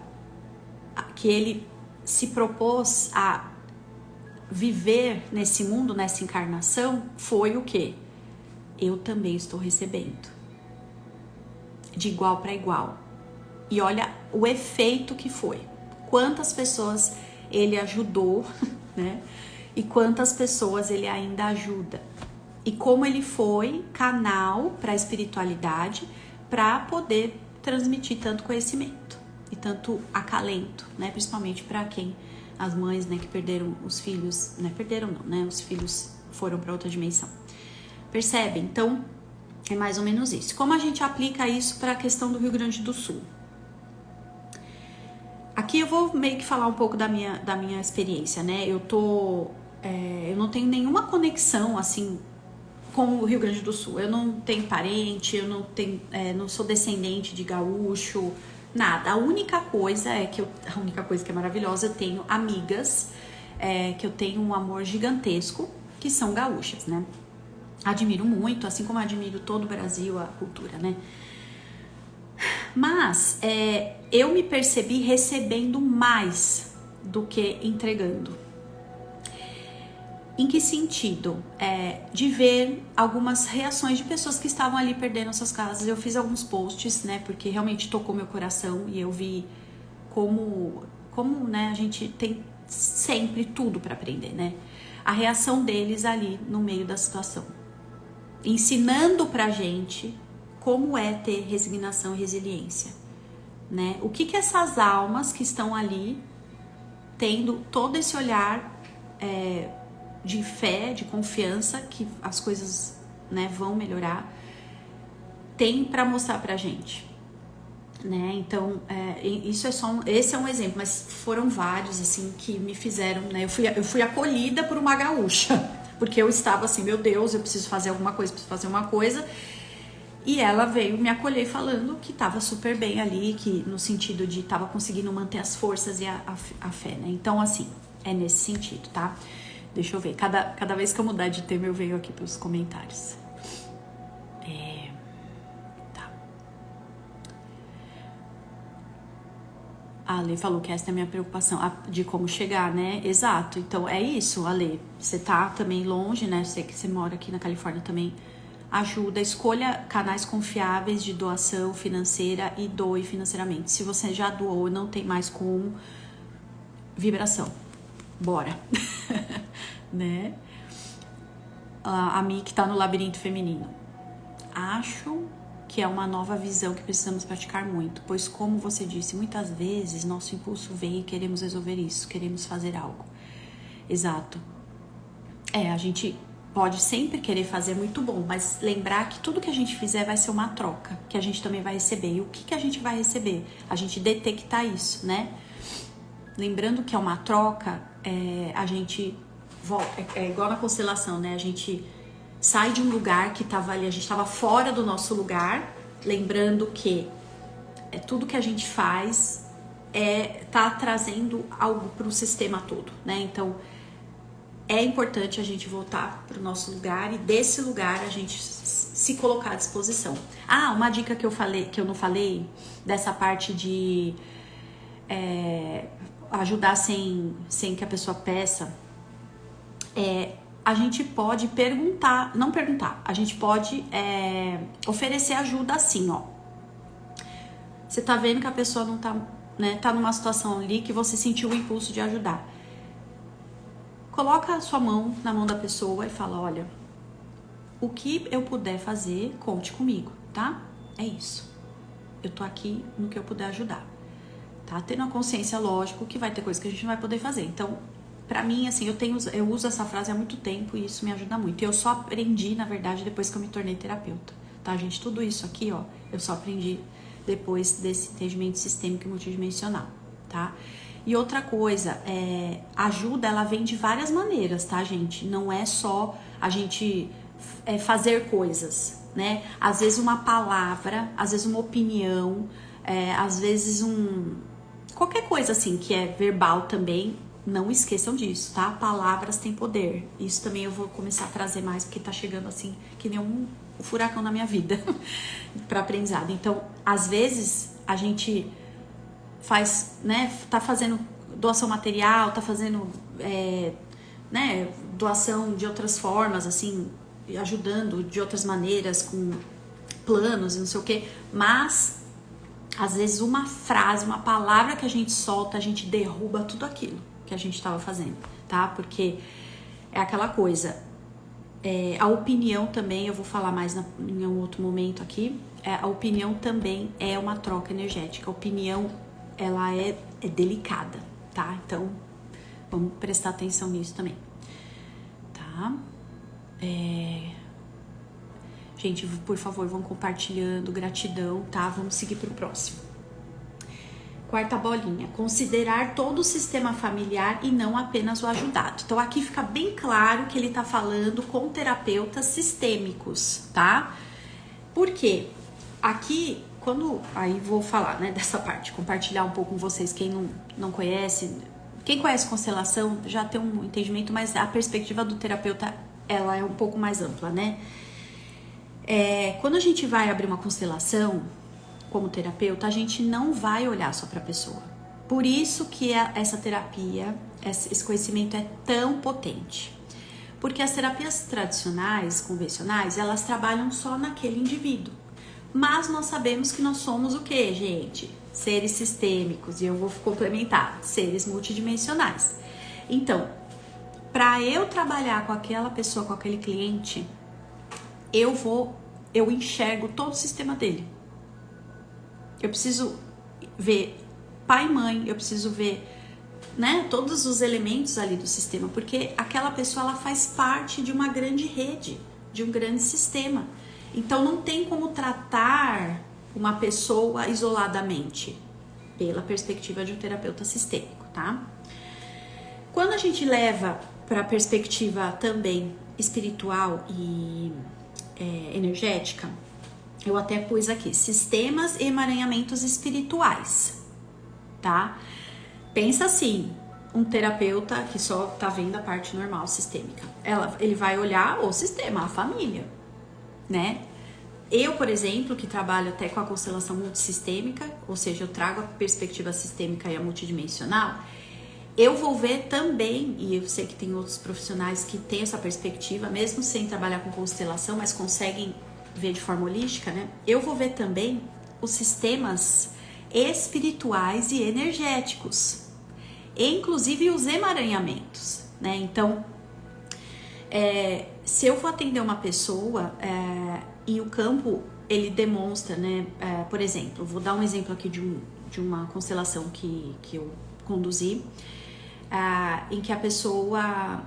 que ele se propôs a viver nesse mundo, nessa encarnação, foi o quê? Eu também estou recebendo. De igual para igual. E olha o efeito que foi. Quantas pessoas ele ajudou, né? E quantas pessoas ele ainda ajuda. E como ele foi canal para a espiritualidade para poder transmitir tanto conhecimento e tanto acalento, né? Principalmente para quem, as mães, né, que perderam os filhos, né? Perderam não, né? Os filhos foram para outra dimensão. Percebe? Então, é mais ou menos isso. Como a gente aplica isso para a questão do Rio Grande do Sul? Aqui eu vou meio que falar um pouco da minha experiência, né? Eu não tenho nenhuma conexão, assim, com o Rio Grande do Sul. Eu não tenho parente, eu não sou descendente de gaúcho, nada. A única coisa que é maravilhosa, eu tenho amigas que eu tenho um amor gigantesco, que são gaúchas, né? Admiro muito, assim como admiro todo o Brasil, a cultura, né? Mas eu me percebi recebendo mais do que entregando. Em que sentido? De ver algumas reações de pessoas que estavam ali perdendo suas casas. Eu fiz alguns posts, né? Porque realmente tocou meu coração e eu vi como né, a gente tem sempre tudo para aprender, né? A reação deles ali no meio da situação. Ensinando pra gente como é ter resignação e resiliência, né? O que essas almas que estão ali tendo todo esse olhar de fé, de confiança que as coisas, né, vão melhorar, tem para mostrar pra gente, né? Então, isso esse é um exemplo, mas foram vários assim que me fizeram, né? Eu fui acolhida por uma gaúcha, porque eu estava assim, meu Deus, eu preciso fazer alguma coisa, e ela veio me acolher falando que estava super bem ali, que no sentido de estava conseguindo manter as forças e a fé, né? Então, assim, é nesse sentido, tá? Deixa eu ver, cada vez que eu mudar de tema eu venho aqui para os comentários. Tá. A Ale falou que essa é a minha preocupação, de como chegar, né? Exato, então é isso, Ale. Você tá também longe, né? Eu sei que você mora aqui na Califórnia também. Ajuda, escolha canais confiáveis de doação financeira e doe financeiramente. Se você já doou e não tem mais como, vibração. Bora. Né? A Mi que tá no labirinto feminino. Acho que é uma nova visão que precisamos praticar muito, pois como você disse, muitas vezes nosso impulso vem e queremos resolver isso, queremos fazer algo. Exato. A gente pode sempre querer fazer muito bom, mas lembrar que tudo que a gente fizer vai ser uma troca, que a gente também vai receber. E o que a gente vai receber? A gente detectar isso, né? Lembrando que é uma troca, a gente volta, é igual na constelação, né? A gente sai de um lugar que tava ali, a gente tava fora do nosso lugar, lembrando que tudo que a gente faz tá trazendo algo para o sistema todo, né? Então, é importante a gente voltar para o nosso lugar e desse lugar a gente se colocar à disposição. Uma dica que eu não falei, dessa parte de ajudar sem que a pessoa peça, a gente pode a gente pode oferecer ajuda assim, ó. Você tá vendo que a pessoa não tá, né, tá numa situação ali que você sentiu o impulso de ajudar. Coloca a sua mão na mão da pessoa e fala, olha, o que eu puder fazer, conte comigo, tá? É isso. Eu tô aqui no que eu puder ajudar, tá? Tendo a consciência, lógico, que vai ter coisa que a gente não vai poder fazer. Então, pra mim, assim, eu uso essa frase há muito tempo e isso me ajuda muito. E eu só aprendi, na verdade, depois que eu me tornei terapeuta, tá, gente? Tudo isso aqui, ó, eu só aprendi depois desse entendimento sistêmico e multidimensional, tá? E outra coisa, ajuda, ela vem de várias maneiras, tá, gente? Não é só a gente fazer coisas, né? Às vezes uma palavra, às vezes uma opinião, às vezes qualquer coisa assim que é verbal também, não esqueçam disso, tá? Palavras têm poder. Isso também eu vou começar a trazer mais, porque tá chegando assim, que nem um furacão na minha vida, para aprendizado. Então, às vezes, a gente faz, né, tá fazendo doação material, tá fazendo, né, doação de outras formas, assim, ajudando de outras maneiras, com planos e não sei o quê, mas às vezes uma frase, uma palavra que a gente solta, a gente derruba tudo aquilo que a gente estava fazendo, tá? Porque é aquela coisa, a opinião também, eu vou falar mais em um outro momento aqui, a opinião também é uma troca energética. A opinião, ela é delicada, tá? Então, vamos prestar atenção nisso também, tá? Gente, por favor, vão compartilhando, gratidão, tá? Vamos seguir pro próximo. Quarta bolinha, considerar todo o sistema familiar e não apenas o ajudado. Então, aqui fica bem claro que ele tá falando com terapeutas sistêmicos, tá? Por quê? Aqui, aí vou falar, né, dessa parte, compartilhar um pouco com vocês, quem não conhece, quem conhece constelação já tem um entendimento, mas a perspectiva do terapeuta, ela é um pouco mais ampla, né? Quando a gente vai abrir uma constelação, como terapeuta, a gente não vai olhar só para a pessoa. Por isso que essa terapia, esse conhecimento é tão potente. Porque as terapias tradicionais, convencionais, elas trabalham só naquele indivíduo. Mas nós sabemos que nós somos o quê, gente? Seres sistêmicos, e eu vou complementar, seres multidimensionais. Então, para eu trabalhar com aquela pessoa, com aquele cliente, eu enxergo todo o sistema dele. Eu preciso ver pai e mãe, eu preciso ver, né, todos os elementos ali do sistema, porque aquela pessoa ela faz parte de uma grande rede, de um grande sistema. Então não tem como tratar uma pessoa isoladamente, pela perspectiva de um terapeuta sistêmico, tá? Quando a gente leva para a perspectiva também espiritual e energética, eu até pus aqui, sistemas e emaranhamentos espirituais, tá? Pensa assim, um terapeuta que só tá vendo a parte normal, sistêmica. Ele vai olhar o sistema, a família, né? Eu, por exemplo, que trabalho até com a constelação multissistêmica, ou seja, eu trago a perspectiva sistêmica e a multidimensional, eu vou ver também, e eu sei que tem outros profissionais que têm essa perspectiva, mesmo sem trabalhar com constelação, mas conseguem ver de forma holística, né? Eu vou ver também os sistemas espirituais e energéticos, inclusive os emaranhamentos, né? Então, se eu vou atender uma pessoa e o campo ele demonstra, né? Por exemplo, vou dar um exemplo aqui de uma constelação que eu conduzi, em que a pessoa,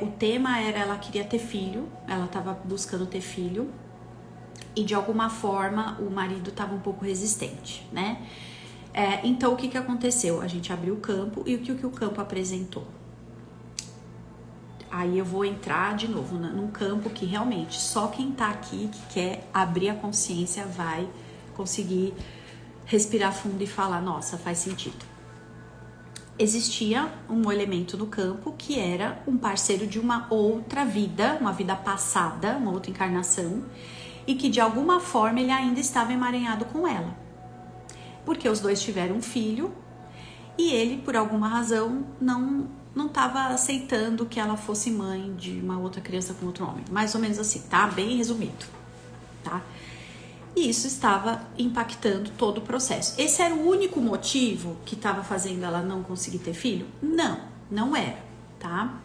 o tema era ela queria ter filho, ela estava buscando ter filho e de alguma forma o marido estava um pouco resistente, né? Então o que aconteceu? A gente abriu o campo e o que o campo apresentou? Aí eu vou entrar de novo num campo que realmente só quem tá aqui, que quer abrir a consciência, vai conseguir respirar fundo e falar, nossa, faz sentido. Existia um elemento no campo que era um parceiro de uma outra vida, uma vida passada, uma outra encarnação, e que de alguma forma ele ainda estava emaranhado com ela. Porque os dois tiveram um filho e ele, por alguma razão, não estava aceitando que ela fosse mãe de uma outra criança com outro homem. Mais ou menos assim, tá? Bem resumido, tá? E isso estava impactando todo o processo. Esse era o único motivo que estava fazendo ela não conseguir ter filho? Não, não era, tá?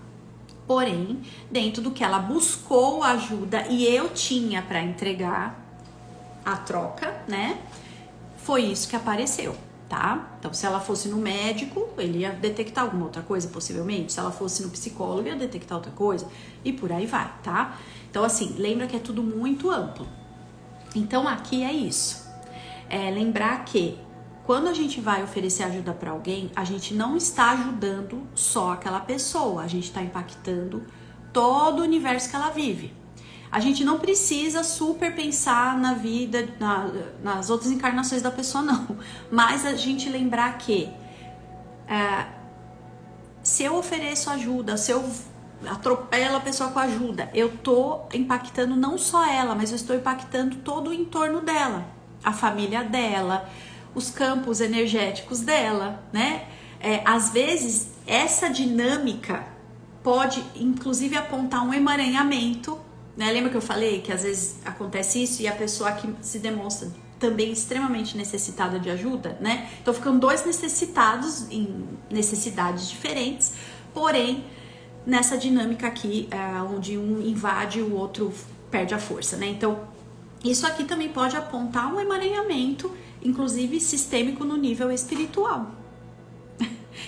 Porém, dentro do que ela buscou ajuda e eu tinha para entregar a troca, né? Foi isso que apareceu, tá? Então, se ela fosse no médico, ele ia detectar alguma outra coisa, possivelmente. Se ela fosse no psicólogo, ia detectar outra coisa. E por aí vai, tá? Então, assim, lembra que é tudo muito amplo. Então, aqui é isso. Lembrar que quando a gente vai oferecer ajuda para alguém, a gente não está ajudando só aquela pessoa. A gente está impactando todo o universo que ela vive. A gente não precisa super pensar na vida, nas outras encarnações da pessoa, não. Mas a gente lembrar que se eu ofereço ajuda, se eu atropelo a pessoa com ajuda, eu tô impactando não só ela, mas eu estou impactando todo o entorno dela, a família dela, os campos energéticos dela, né? Às vezes, essa dinâmica pode, inclusive, apontar um emaranhamento, né? Lembra que eu falei que às vezes acontece isso e a pessoa que se demonstra também extremamente necessitada de ajuda, né? Então, ficam dois necessitados em necessidades diferentes, porém, nessa dinâmica aqui, onde um invade e o outro perde a força, né? Então, isso aqui também pode apontar um emaranhamento, inclusive sistêmico no nível espiritual.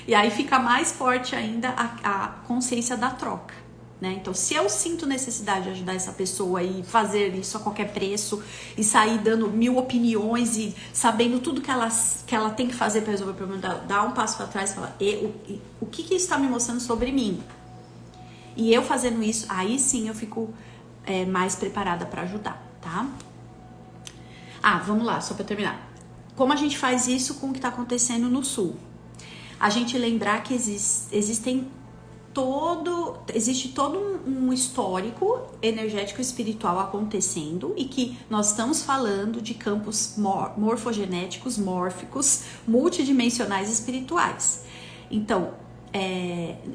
E aí fica mais forte ainda a consciência da troca, né? Então, se eu sinto necessidade de ajudar essa pessoa e fazer isso a qualquer preço e sair dando 1000 opiniões e sabendo tudo que ela tem que fazer para resolver o problema dela, dar um passo para trás e falar, o que isso está me mostrando sobre mim? E eu fazendo isso, aí sim eu fico mais preparada para ajudar, tá? Vamos lá, só para terminar. Como a gente faz isso com o que está acontecendo no Sul? A gente lembrar que existem existe todo um histórico energético e espiritual acontecendo e que nós estamos falando de campos morfogenéticos, mórficos, multidimensionais espirituais. Então,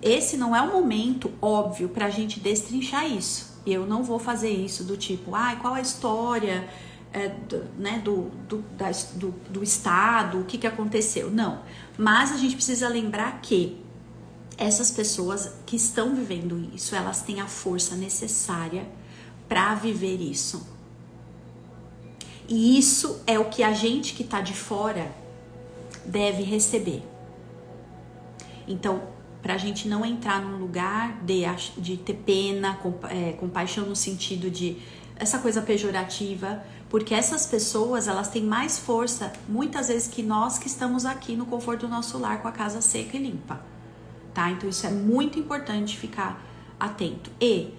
esse não é o momento óbvio para a gente destrinchar isso. Eu não vou fazer isso do tipo, qual a história do Estado, o que aconteceu. Não, mas a gente precisa lembrar que essas pessoas que estão vivendo isso, elas têm a força necessária para viver isso. E isso é o que a gente que está de fora deve receber. Então, para a gente não entrar num lugar de ter pena, compaixão no sentido de essa coisa pejorativa, porque essas pessoas, elas têm mais força muitas vezes que nós que estamos aqui no conforto do nosso lar com a casa seca e limpa. Tá? Então isso é muito importante ficar atento. E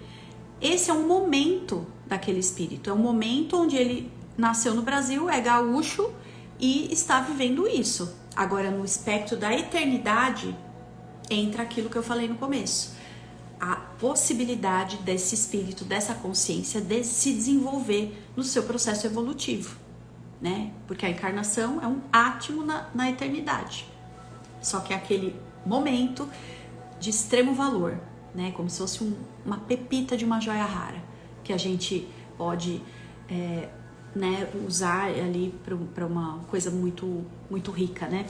esse é um momento daquele espírito, é um momento onde ele nasceu no Brasil, é gaúcho e está vivendo isso. Agora, no espectro da eternidade, entra aquilo que eu falei no começo. A possibilidade desse espírito, dessa consciência, de se desenvolver no seu processo evolutivo, né? Porque a encarnação é um átimo na eternidade. Só que é aquele momento de extremo valor, né? Como se fosse uma pepita de uma joia rara, que a gente pode usar ali para uma coisa muito, muito rica, né?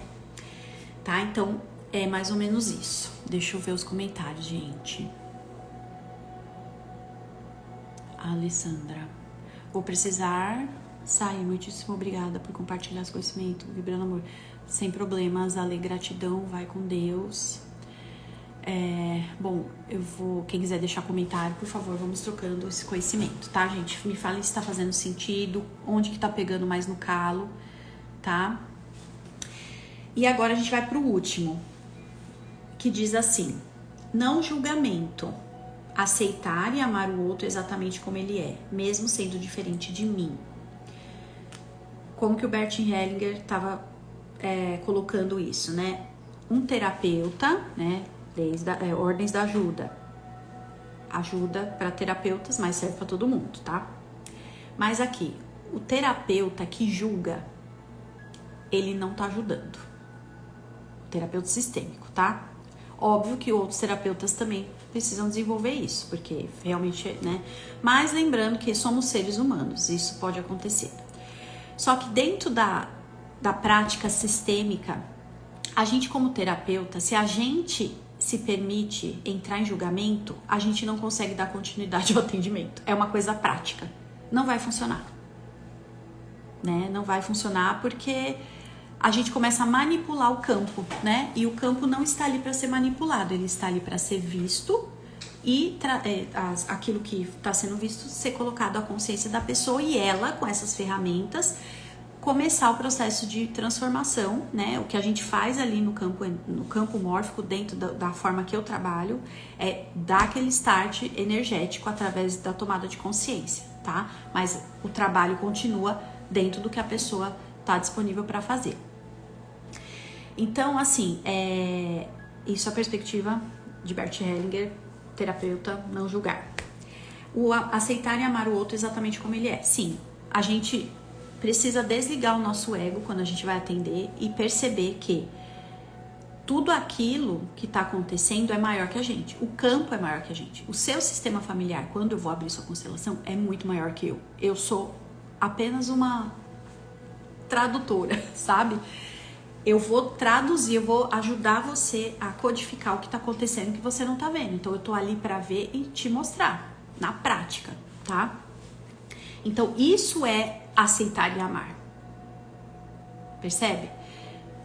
Tá? Então, é mais ou menos isso. Deixa eu ver os comentários, gente. Alessandra. Vou precisar sair. Muitíssimo obrigada por compartilhar esse conhecimento. Vibrando amor. Sem problemas. Ale, gratidão. Vai com Deus. Bom, quem quiser deixar comentário, por favor, vamos trocando esse conhecimento, tá, gente? Me fala se tá fazendo sentido, onde que tá pegando mais no calo, tá? E agora a gente vai pro último, que diz assim: não julgamento, aceitar e amar o outro exatamente como ele é, mesmo sendo diferente de mim. Como que o Bert Hellinger estava colocando isso, né? Um terapeuta, né? Desde ordens da ajuda para terapeutas, mas serve para todo mundo, tá? Mas aqui, o terapeuta que julga, ele não tá ajudando. O terapeuta sistêmico, tá? Óbvio que outros terapeutas também precisam desenvolver isso, porque realmente, né? Mas lembrando que somos seres humanos, isso pode acontecer. Só que dentro da prática sistêmica, a gente como terapeuta, se a gente se permite entrar em julgamento, a gente não consegue dar continuidade ao atendimento. É uma coisa prática. Não vai funcionar. Né? Não vai funcionar porque a gente começa a manipular o campo, né? E o campo não está ali para ser manipulado, ele está ali para ser visto e aquilo que está sendo visto ser colocado à consciência da pessoa e ela, com essas ferramentas, começar o processo de transformação, né? O que a gente faz ali no campo mórfico, dentro da forma que eu trabalho, é dar aquele start energético através da tomada de consciência, tá? Mas o trabalho continua dentro do que a pessoa está disponível para fazer. Então, assim, isso é a perspectiva de Bert Hellinger, terapeuta, não julgar. O aceitar e amar o outro exatamente como ele é. Sim, a gente precisa desligar o nosso ego quando a gente vai atender e perceber que tudo aquilo que está acontecendo é maior que a gente. O campo é maior que a gente. O seu sistema familiar, quando eu vou abrir sua constelação, é muito maior que eu. Eu sou apenas uma tradutora, sabe? Eu vou traduzir, eu vou ajudar você a codificar o que está acontecendo que você não está vendo. Então, eu tô ali para ver e te mostrar na prática, tá? Então, isso é aceitar e amar. Percebe?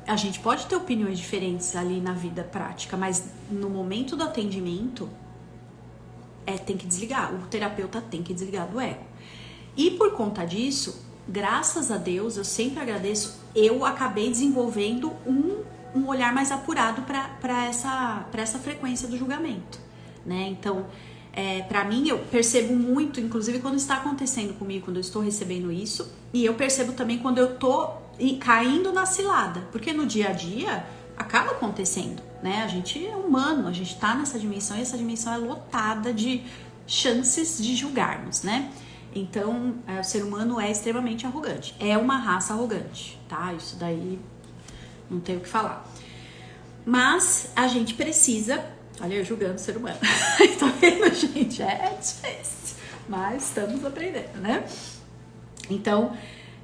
A gente pode ter opiniões diferentes ali na vida prática, mas no momento do atendimento, tem que desligar. O terapeuta tem que desligar do ego. E por conta disso, graças a Deus, eu sempre agradeço, eu acabei desenvolvendo um olhar mais apurado para essa frequência do julgamento, né? Então, para mim, eu percebo muito, inclusive quando está acontecendo comigo, quando eu estou recebendo isso, e eu percebo também quando eu tô caindo na cilada, porque no dia a dia acaba acontecendo, né? A gente é humano, a gente tá nessa dimensão e essa dimensão é lotada de chances de julgarmos, né? Então, o ser humano é extremamente arrogante. É uma raça arrogante, tá? Isso daí não tem o que falar. Mas a gente precisa... Olha, eu julgando o ser humano. Tá vendo, gente? É difícil. Mas estamos aprendendo, né? Então,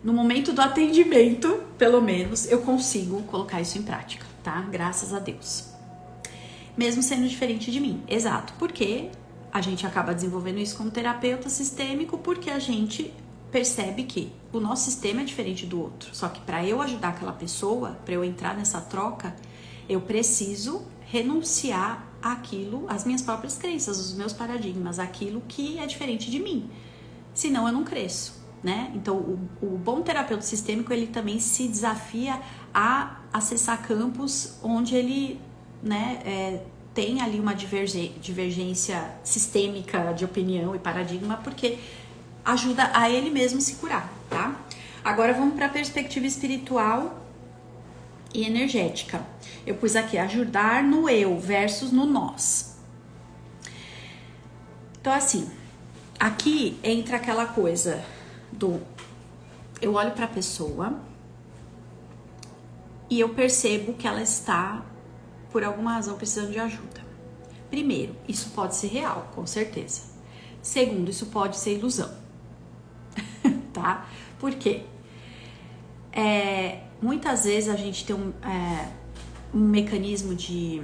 no momento do atendimento, pelo menos, eu consigo colocar isso em prática, tá? Graças a Deus. Mesmo sendo diferente de mim. Exato. Porque a gente acaba desenvolvendo isso como terapeuta sistêmico, porque a gente percebe que o nosso sistema é diferente do outro. Só que para eu ajudar aquela pessoa, para eu entrar nessa troca, eu preciso renunciar àquilo, às minhas próprias crenças, os meus paradigmas, aquilo que é diferente de mim. Senão eu não cresço, né? Então o bom terapeuta sistêmico, ele também se desafia a acessar campos onde ele, né, tem ali uma divergência sistêmica de opinião e paradigma, porque ajuda a ele mesmo se curar, tá? Agora vamos para a perspectiva espiritual e energética. Eu pus aqui ajudar no eu versus no nós. Então, assim, aqui entra aquela coisa do eu olho para a pessoa e eu percebo que ela está, por alguma razão, precisando de ajuda. Primeiro, isso pode ser real, com certeza. Segundo, isso pode ser ilusão. Tá? Por quê? Muitas vezes a gente tem um mecanismo de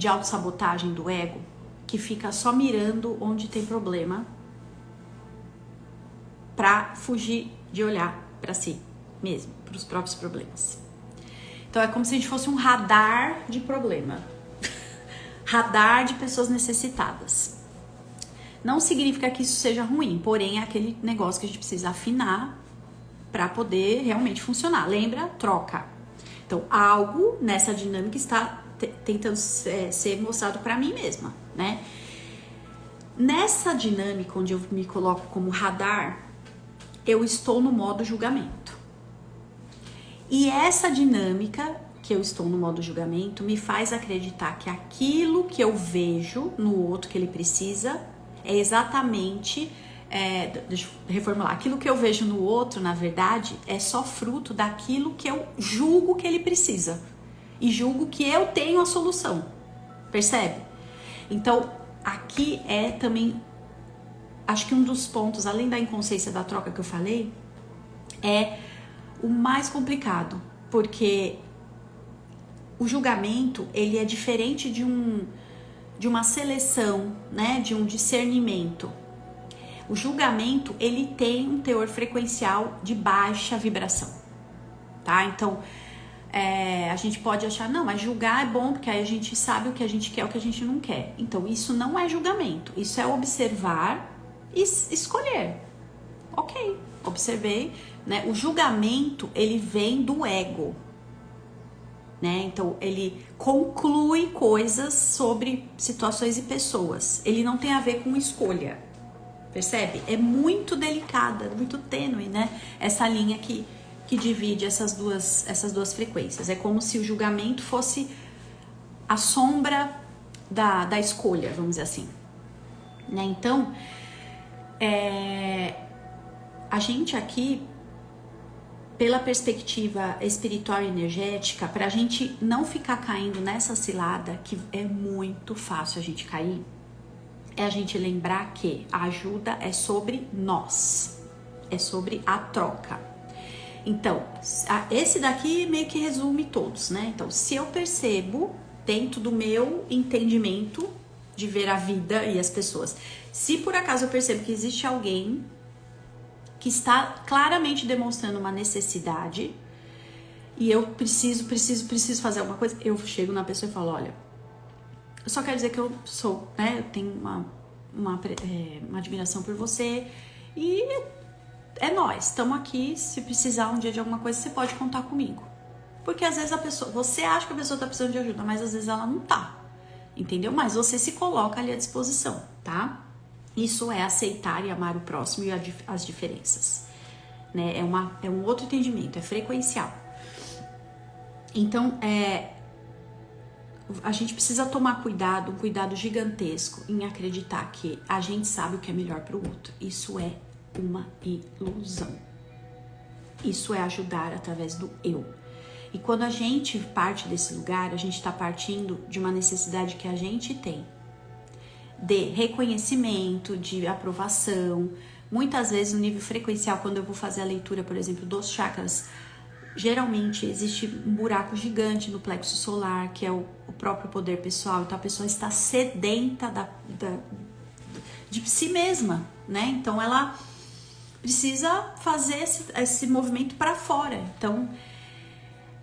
autossabotagem do ego que fica só mirando onde tem problema pra fugir de olhar pra si mesmo, pros próprios problemas. Então é como se a gente fosse um radar de problema. Radar de pessoas necessitadas. Não significa que isso seja ruim, porém é aquele negócio que a gente precisa afinar para poder realmente funcionar. Lembra? Troca. Então, algo nessa dinâmica está tentando ser mostrado para mim mesma, né? Nessa dinâmica onde eu me coloco como radar, eu estou no modo julgamento. E essa dinâmica que eu estou no modo julgamento me faz acreditar que aquilo que eu vejo no outro que ele precisa é exatamente, deixa eu reformular, aquilo que eu vejo no outro, na verdade, é só fruto daquilo que eu julgo que ele precisa. E julgo que eu tenho a solução. Percebe? Então, aqui é também, acho que um dos pontos, além da inconsciência da troca que eu falei, é o mais complicado, porque o julgamento, ele é diferente de uma seleção, né, de um discernimento. O julgamento, ele tem um teor frequencial de baixa vibração, tá? Então, a gente pode achar, não, mas julgar é bom, porque aí a gente sabe o que a gente quer e o que a gente não quer. Então, isso não é julgamento, isso é observar e escolher. Ok, observei, né? O julgamento, ele vem do ego, né? Então, ele conclui coisas sobre situações e pessoas. Ele não tem a ver com escolha, percebe? É muito delicada, muito tênue, né? Essa linha que divide essas duas frequências. É como se o julgamento fosse a sombra da escolha, vamos dizer assim, né? Então, a gente aqui, pela perspectiva espiritual e energética, para a gente não ficar caindo nessa cilada, que é muito fácil a gente cair, é a gente lembrar que a ajuda é sobre nós, é sobre a troca. Então, esse daqui meio que resume todos, né? Então, se eu percebo, dentro do meu entendimento de ver a vida e as pessoas, se por acaso eu percebo que existe alguém que está claramente demonstrando uma necessidade e eu preciso fazer alguma coisa, eu chego na pessoa e falo, olha, eu só quero dizer que eu sou, né, eu tenho uma admiração por você e é nós, estamos aqui, se precisar um dia de alguma coisa, você pode contar comigo. Porque às vezes você acha que a pessoa está precisando de ajuda, mas às vezes ela não tá, entendeu? Mas você se coloca ali à disposição, tá? Isso é aceitar e amar o próximo e as diferenças, né? É um outro entendimento, é frequencial. Então, a gente precisa tomar cuidado, um cuidado gigantesco em acreditar que a gente sabe o que é melhor para o outro. Isso é uma ilusão. Isso é ajudar através do eu. E quando a gente parte desse lugar, a gente está partindo de uma necessidade que a gente tem de reconhecimento, de aprovação. Muitas vezes no nível frequencial, quando eu vou fazer a leitura, por exemplo, dos chakras, geralmente existe um buraco gigante no plexo solar, que é o próprio poder pessoal. Então a pessoa está sedenta de si mesma, né? Então ela precisa fazer esse movimento para fora. Então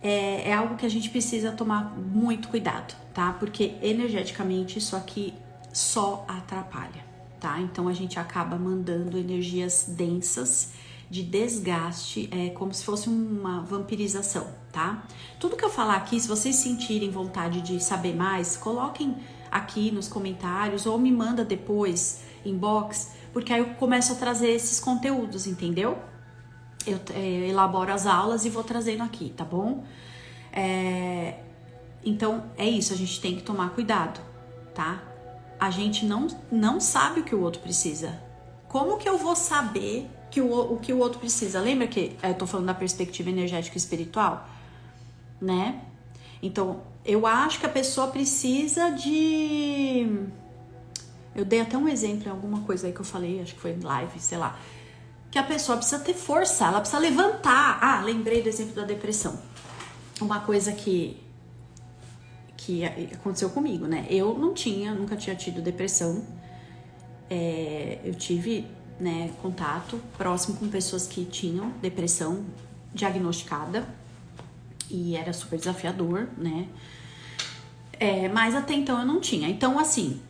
é algo que a gente precisa tomar muito cuidado, tá? Porque energeticamente isso aqui só atrapalha, tá? Então a gente acaba mandando energias densas de desgaste, como se fosse uma vampirização, tá? Tudo que eu falar aqui, se vocês sentirem vontade de saber mais, coloquem aqui nos comentários ou me manda depois, inbox, porque aí eu começo a trazer esses conteúdos, entendeu? Eu elaboro as aulas e vou trazendo aqui, tá bom? Então é isso, a gente tem que tomar cuidado, tá? A gente não sabe o que o outro precisa. Como que eu vou saber o que o outro precisa? Lembra que eu tô falando da perspectiva energética e espiritual, né? Então, eu acho que a pessoa precisa de... Eu dei até um exemplo em alguma coisa aí que eu falei, acho que foi em live, sei lá. Que a pessoa precisa ter força, ela precisa levantar. Ah, lembrei do exemplo da depressão. Uma coisa que aconteceu comigo, né? Eu nunca tinha tido depressão. Eu tive, né, contato próximo com pessoas que tinham depressão diagnosticada e era super desafiador, né? Mas até então eu não tinha. Então, assim,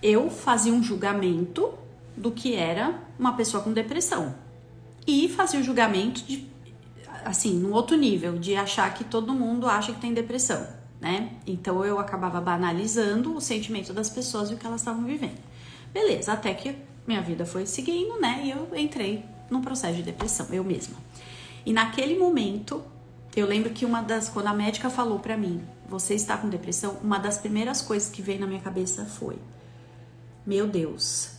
eu fazia um julgamento do que era uma pessoa com depressão e fazia o julgamento de, assim, no outro nível, de achar que todo mundo acha que tem depressão, né? Então eu acabava banalizando o sentimento das pessoas e o que elas estavam vivendo. Beleza, até que minha vida foi seguindo, né? E eu entrei num processo de depressão, eu mesma. E naquele momento, eu lembro que quando a médica falou pra mim, você está com depressão, uma das primeiras coisas que veio na minha cabeça foi: meu Deus,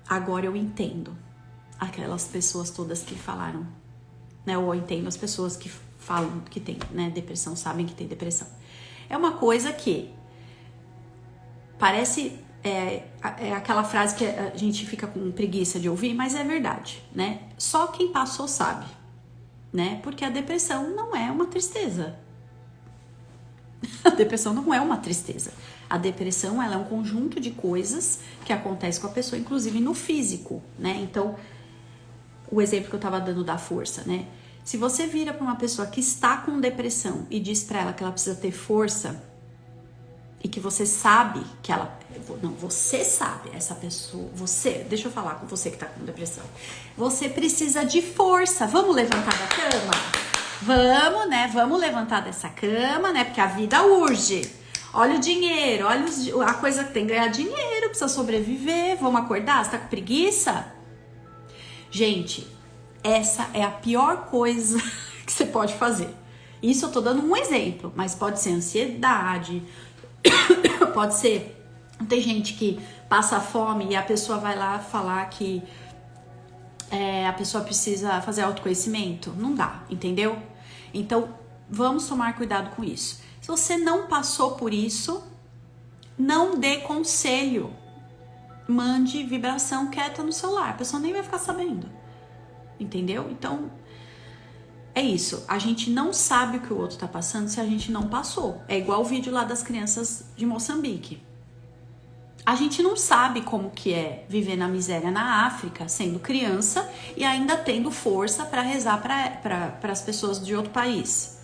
agora eu entendo aquelas pessoas todas que falaram, né? Ou eu entendo as pessoas que falam que tem, né, depressão, sabem que tem depressão. É uma coisa que parece... É aquela frase que a gente fica com preguiça de ouvir, mas é verdade, né? Só quem passou sabe, né? Porque a depressão não é uma tristeza. A depressão não é uma tristeza. A depressão, ela é um conjunto de coisas que acontece com a pessoa, inclusive no físico, né? Então, o exemplo que eu tava dando da força, né? Se você vira para uma pessoa que está com depressão e diz para ela que ela precisa ter força e que você sabe que ela... Não, você sabe, essa pessoa... Deixa eu falar com você que tá com depressão. Você precisa de força. Vamos levantar da cama? Vamos, né? Vamos levantar dessa cama, né? Porque a vida urge. Olha o dinheiro, olha a coisa que tem. Ganhar dinheiro, precisa sobreviver. Vamos acordar? Você tá com preguiça? Gente, essa é a pior coisa que você pode fazer. Isso eu tô dando um exemplo, mas pode ser ansiedade, pode ser... Tem gente que passa fome e a pessoa vai lá falar que a pessoa precisa fazer autoconhecimento. Não dá, entendeu? Então, vamos tomar cuidado com isso. Se você não passou por isso, não dê conselho. Mande vibração quieta no celular. A pessoa nem vai ficar sabendo. Entendeu? Então, é isso. A gente não sabe o que o outro tá passando se a gente não passou. É igual o vídeo lá das crianças de Moçambique. A gente não sabe como que é viver na miséria na África, sendo criança e ainda tendo força para rezar para as pessoas de outro país.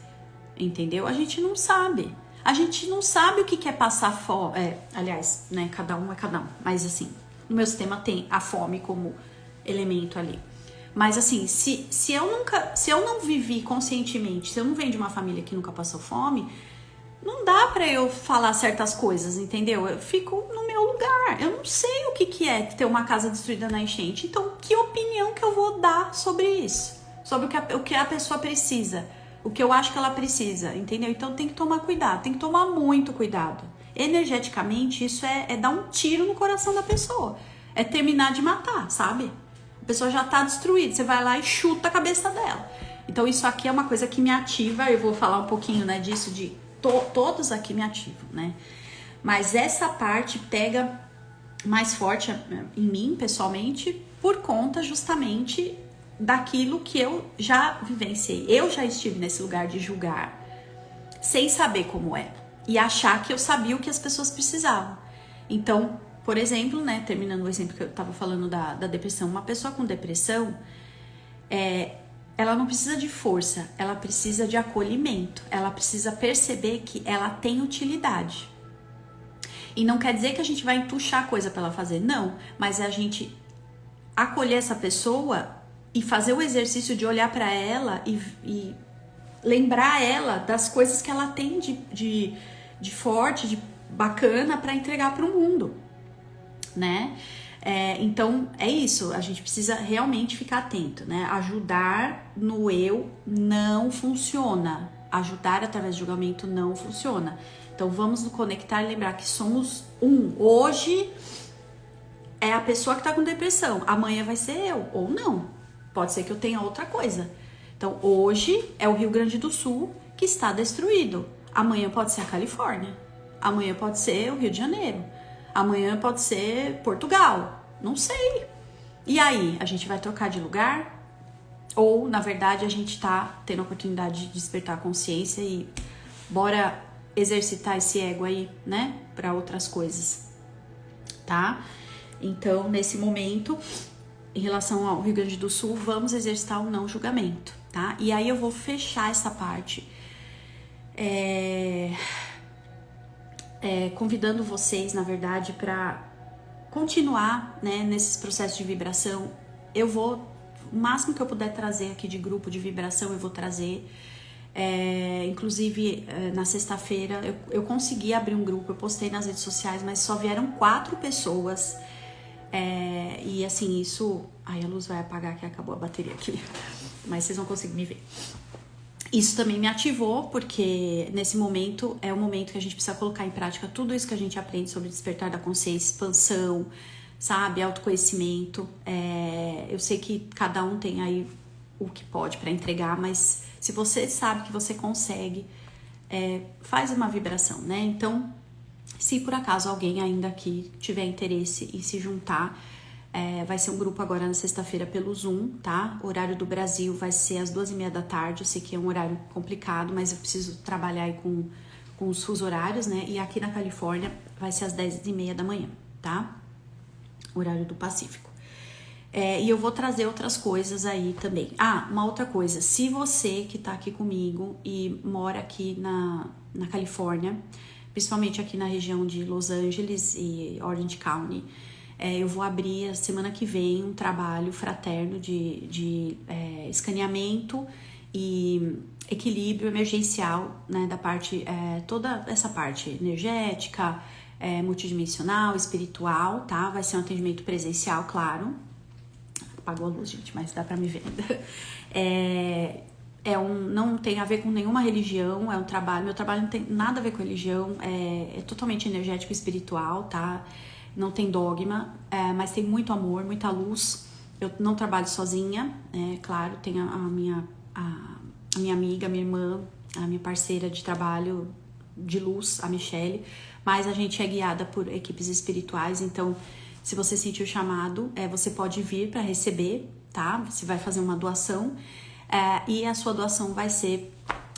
Entendeu? A gente não sabe. A gente não sabe o que é passar fome. Aliás, né, cada um é cada um. Mas assim, no meu sistema tem a fome como elemento ali. Mas assim, se eu não vivi conscientemente, se eu não venho de uma família que nunca passou fome, não dá pra eu falar certas coisas, entendeu? Eu fico no meu lugar. Eu não sei o que é ter uma casa destruída na enchente. Então, que opinião que eu vou dar sobre isso? Sobre o que a pessoa precisa. O que eu acho que ela precisa, entendeu? Então, tem que tomar cuidado. Tem que tomar muito cuidado. Energeticamente, isso é dar um tiro no coração da pessoa. É terminar de matar, sabe? A pessoa já tá destruída, você vai lá e chuta a cabeça dela. Então isso aqui é uma coisa que me ativa, eu vou falar um pouquinho, né, disso, de todos aqui me ativam, né? Mas essa parte pega mais forte em mim, pessoalmente, por conta justamente daquilo que eu já vivenciei. Eu já estive nesse lugar de julgar, sem saber como é, e achar que eu sabia o que as pessoas precisavam. Então, por exemplo, né, terminando o exemplo que eu tava falando da depressão, uma pessoa com depressão, ela não precisa de força, ela precisa de acolhimento, ela precisa perceber que ela tem utilidade. E não quer dizer que a gente vai entuchar coisa para ela fazer, não, mas é a gente acolher essa pessoa e fazer o exercício de olhar para ela e lembrar ela das coisas que ela tem de forte, de bacana para entregar para o mundo, né? Então é isso, a gente precisa realmente ficar atento, né? Ajudar no eu não funciona, ajudar através do julgamento não funciona. Então vamos nos conectar e lembrar que somos um. Hoje é a pessoa que tá com depressão, amanhã vai ser eu, ou não. Pode ser que eu tenha outra coisa. Então hoje é o Rio Grande do Sul que está destruído. Amanhã pode ser a Califórnia. Amanhã pode ser o Rio de Janeiro. Amanhã pode ser Portugal. Não sei. E aí, a gente vai trocar de lugar? Ou, na verdade, a gente tá tendo a oportunidade de despertar a consciência e bora exercitar esse ego aí, né? Para outras coisas, tá? Então, nesse momento, em relação ao Rio Grande do Sul, vamos exercitar o não julgamento, tá? E aí eu vou fechar essa parte convidando vocês, na verdade, para continuar, né, nesses processos de vibração. Eu vou, o máximo que eu puder trazer aqui de grupo de vibração, eu vou trazer. Inclusive, na sexta-feira, eu consegui abrir um grupo, eu postei nas redes sociais, mas só vieram 4 pessoas. E assim, isso... Ai, a luz vai apagar que acabou a bateria aqui. Mas vocês vão conseguir me ver. Isso também me ativou, porque nesse momento é o momento que a gente precisa colocar em prática tudo isso que a gente aprende sobre despertar da consciência, expansão, sabe? Autoconhecimento. Eu sei que cada um tem aí o que pode para entregar, mas se você sabe que você consegue, faz uma vibração, né? Então, se por acaso alguém ainda aqui tiver interesse em se juntar, vai ser um grupo agora na sexta-feira pelo Zoom, tá? O horário do Brasil vai ser às 2h30 da tarde. Eu sei que é um horário complicado, mas eu preciso trabalhar aí com os fusos horários, né? E aqui na Califórnia vai ser às 10h30 da manhã, tá? Horário do Pacífico. E eu vou trazer outras coisas aí também. Uma outra coisa. Se você que tá aqui comigo e mora aqui na Califórnia, principalmente aqui na região de Los Angeles e Orange County, eu vou abrir a semana que vem um trabalho fraterno de escaneamento e equilíbrio emergencial, né, da parte, toda essa parte energética, multidimensional, espiritual, tá? Vai ser um atendimento presencial, claro. Apagou a luz, gente, mas dá pra me ver. Não tem a ver com nenhuma religião, é um trabalho, meu trabalho não tem nada a ver com religião, é totalmente energético e espiritual, tá? Não tem dogma, mas tem muito amor, muita luz. Eu não trabalho sozinha, claro, tem a minha amiga, a minha irmã, a minha parceira de trabalho de luz, a Michelle, mas a gente é guiada por equipes espirituais, então se você sentir o chamado, você pode vir para receber, tá? Você vai fazer uma doação e a sua doação vai ser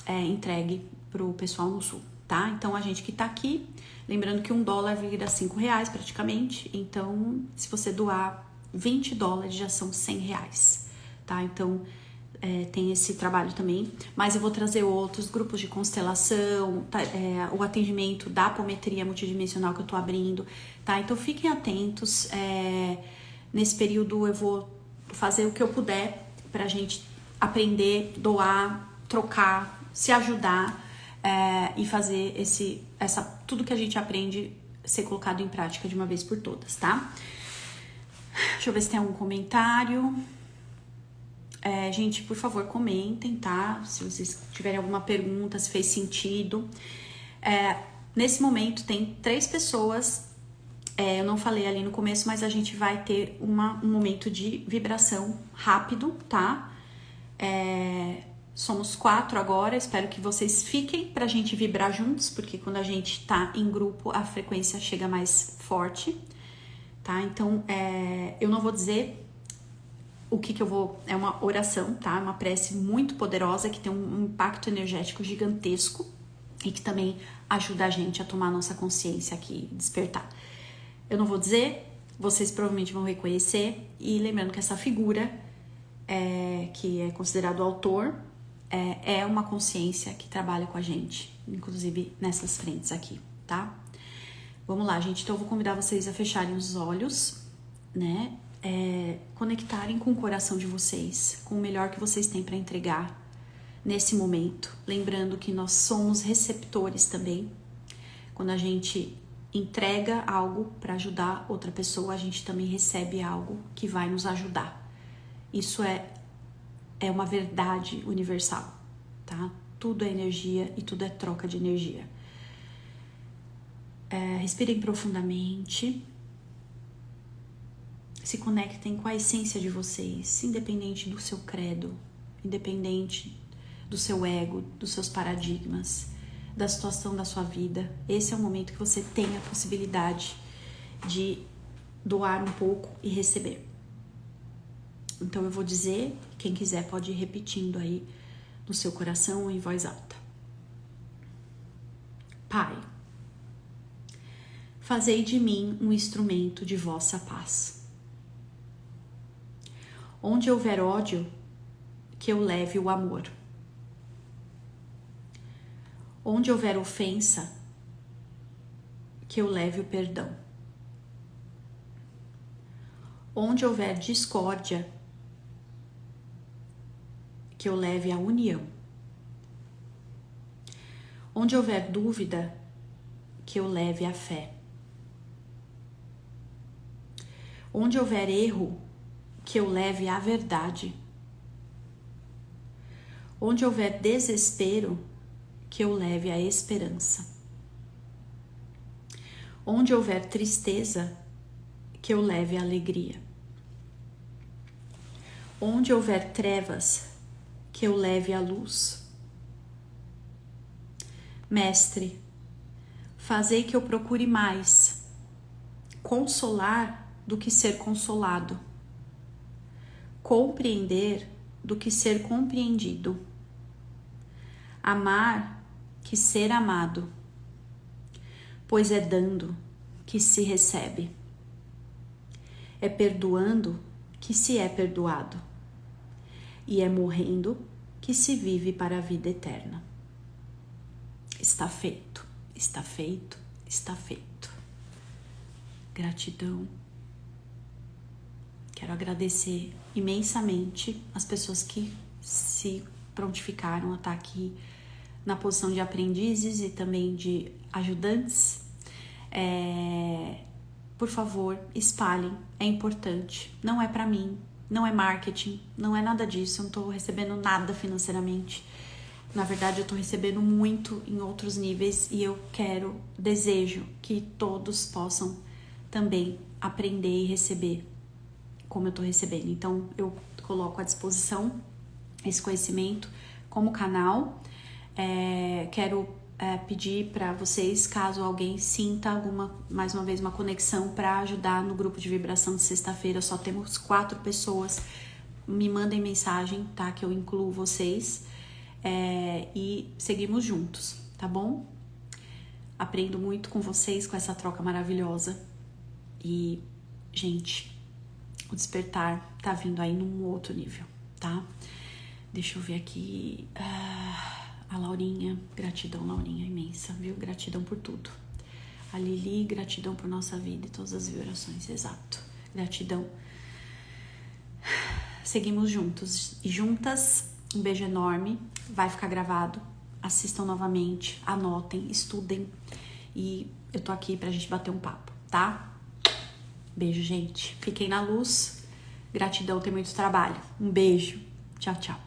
entregue pro pessoal no Sul, tá? Então a gente que tá aqui, lembrando que $1 vira R$5 praticamente, então se você doar $20 já são R$100, tá? Então tem esse trabalho também, mas eu vou trazer outros grupos de constelação, tá? O atendimento da apometria multidimensional que eu tô abrindo, tá? Então fiquem atentos, nesse período eu vou fazer o que eu puder pra gente aprender, doar, trocar, se ajudar e fazer tudo que a gente aprende ser colocado em prática de uma vez por todas, tá? Deixa eu ver se tem algum comentário. Gente, por favor, comentem, tá? Se vocês tiverem alguma pergunta, se fez sentido. Nesse momento tem 3 pessoas, eu não falei ali no começo, mas a gente vai ter um momento de vibração rápido, tá? Somos 4 agora, espero que vocês fiquem pra gente vibrar juntos, porque quando a gente tá em grupo, a frequência chega mais forte, tá? Então, eu não vou dizer o que eu vou... É uma oração, tá? Uma prece muito poderosa, que tem um impacto energético gigantesco e que também ajuda a gente a tomar a nossa consciência aqui, despertar. Eu não vou dizer, vocês provavelmente vão reconhecer, e lembrando que essa figura, que é considerado autor, é uma consciência que trabalha com a gente, inclusive nessas frentes aqui, tá? Vamos lá, gente. Então eu vou convidar vocês a fecharem os olhos, né? Conectarem com o coração de vocês, com o melhor que vocês têm para entregar nesse momento. Lembrando que nós somos receptores também. Quando a gente entrega algo para ajudar outra pessoa, a gente também recebe algo que vai nos ajudar. Isso é uma verdade universal, tá? Tudo é energia e tudo é troca de energia. Respirem profundamente. Se conectem com a essência de vocês, independente do seu credo, independente do seu ego, dos seus paradigmas, da situação da sua vida. Esse é o momento que você tem a possibilidade de doar um pouco e receber. Então eu vou dizer, quem quiser pode ir repetindo aí no seu coração ou em voz alta. Pai, fazei de mim um instrumento de vossa paz. Onde houver ódio, que eu leve o amor. Onde houver ofensa, que eu leve o perdão. Onde houver discórdia, que eu leve a união. Onde houver dúvida, que eu leve a fé. Onde houver erro, que eu leve a verdade. Onde houver desespero, que eu leve a esperança. Onde houver tristeza, que eu leve a alegria. Onde houver trevas, que eu leve a luz. Mestre, fazei que eu procure mais consolar do que ser consolado, compreender do que ser compreendido, amar que ser amado, pois é dando que se recebe, é perdoando que se é perdoado, e é morrendo que se vive para a vida eterna. Está feito, está feito, está feito. Gratidão. Quero agradecer imensamente as pessoas que se prontificaram a estar aqui na posição de aprendizes e também de ajudantes. Por favor, espalhem, é importante. Não é para mim, não é marketing, não é nada disso. Eu não estou recebendo nada financeiramente. Na verdade, eu estou recebendo muito em outros níveis e eu desejo que todos possam também aprender e receber como eu estou recebendo. Então, eu coloco à disposição esse conhecimento como canal. Quero pedir para vocês, caso alguém sinta mais uma vez, uma conexão para ajudar no grupo de vibração de sexta-feira. Só temos 4 pessoas. Me mandem mensagem, tá? Que eu incluo vocês. E seguimos juntos, tá bom? Aprendo muito com vocês, com essa troca maravilhosa. E, gente, o despertar tá vindo aí num outro nível, tá? Deixa eu ver aqui. A Laurinha, gratidão, Laurinha, imensa, viu? Gratidão por tudo. A Lili, gratidão por nossa vida e todas as vibrações, exato. Gratidão. Seguimos juntos e juntas. Um beijo enorme. Vai ficar gravado. Assistam novamente, anotem, estudem. E eu tô aqui pra gente bater um papo, tá? Beijo, gente. Fiquem na luz. Gratidão, tem muito trabalho. Um beijo. Tchau, tchau.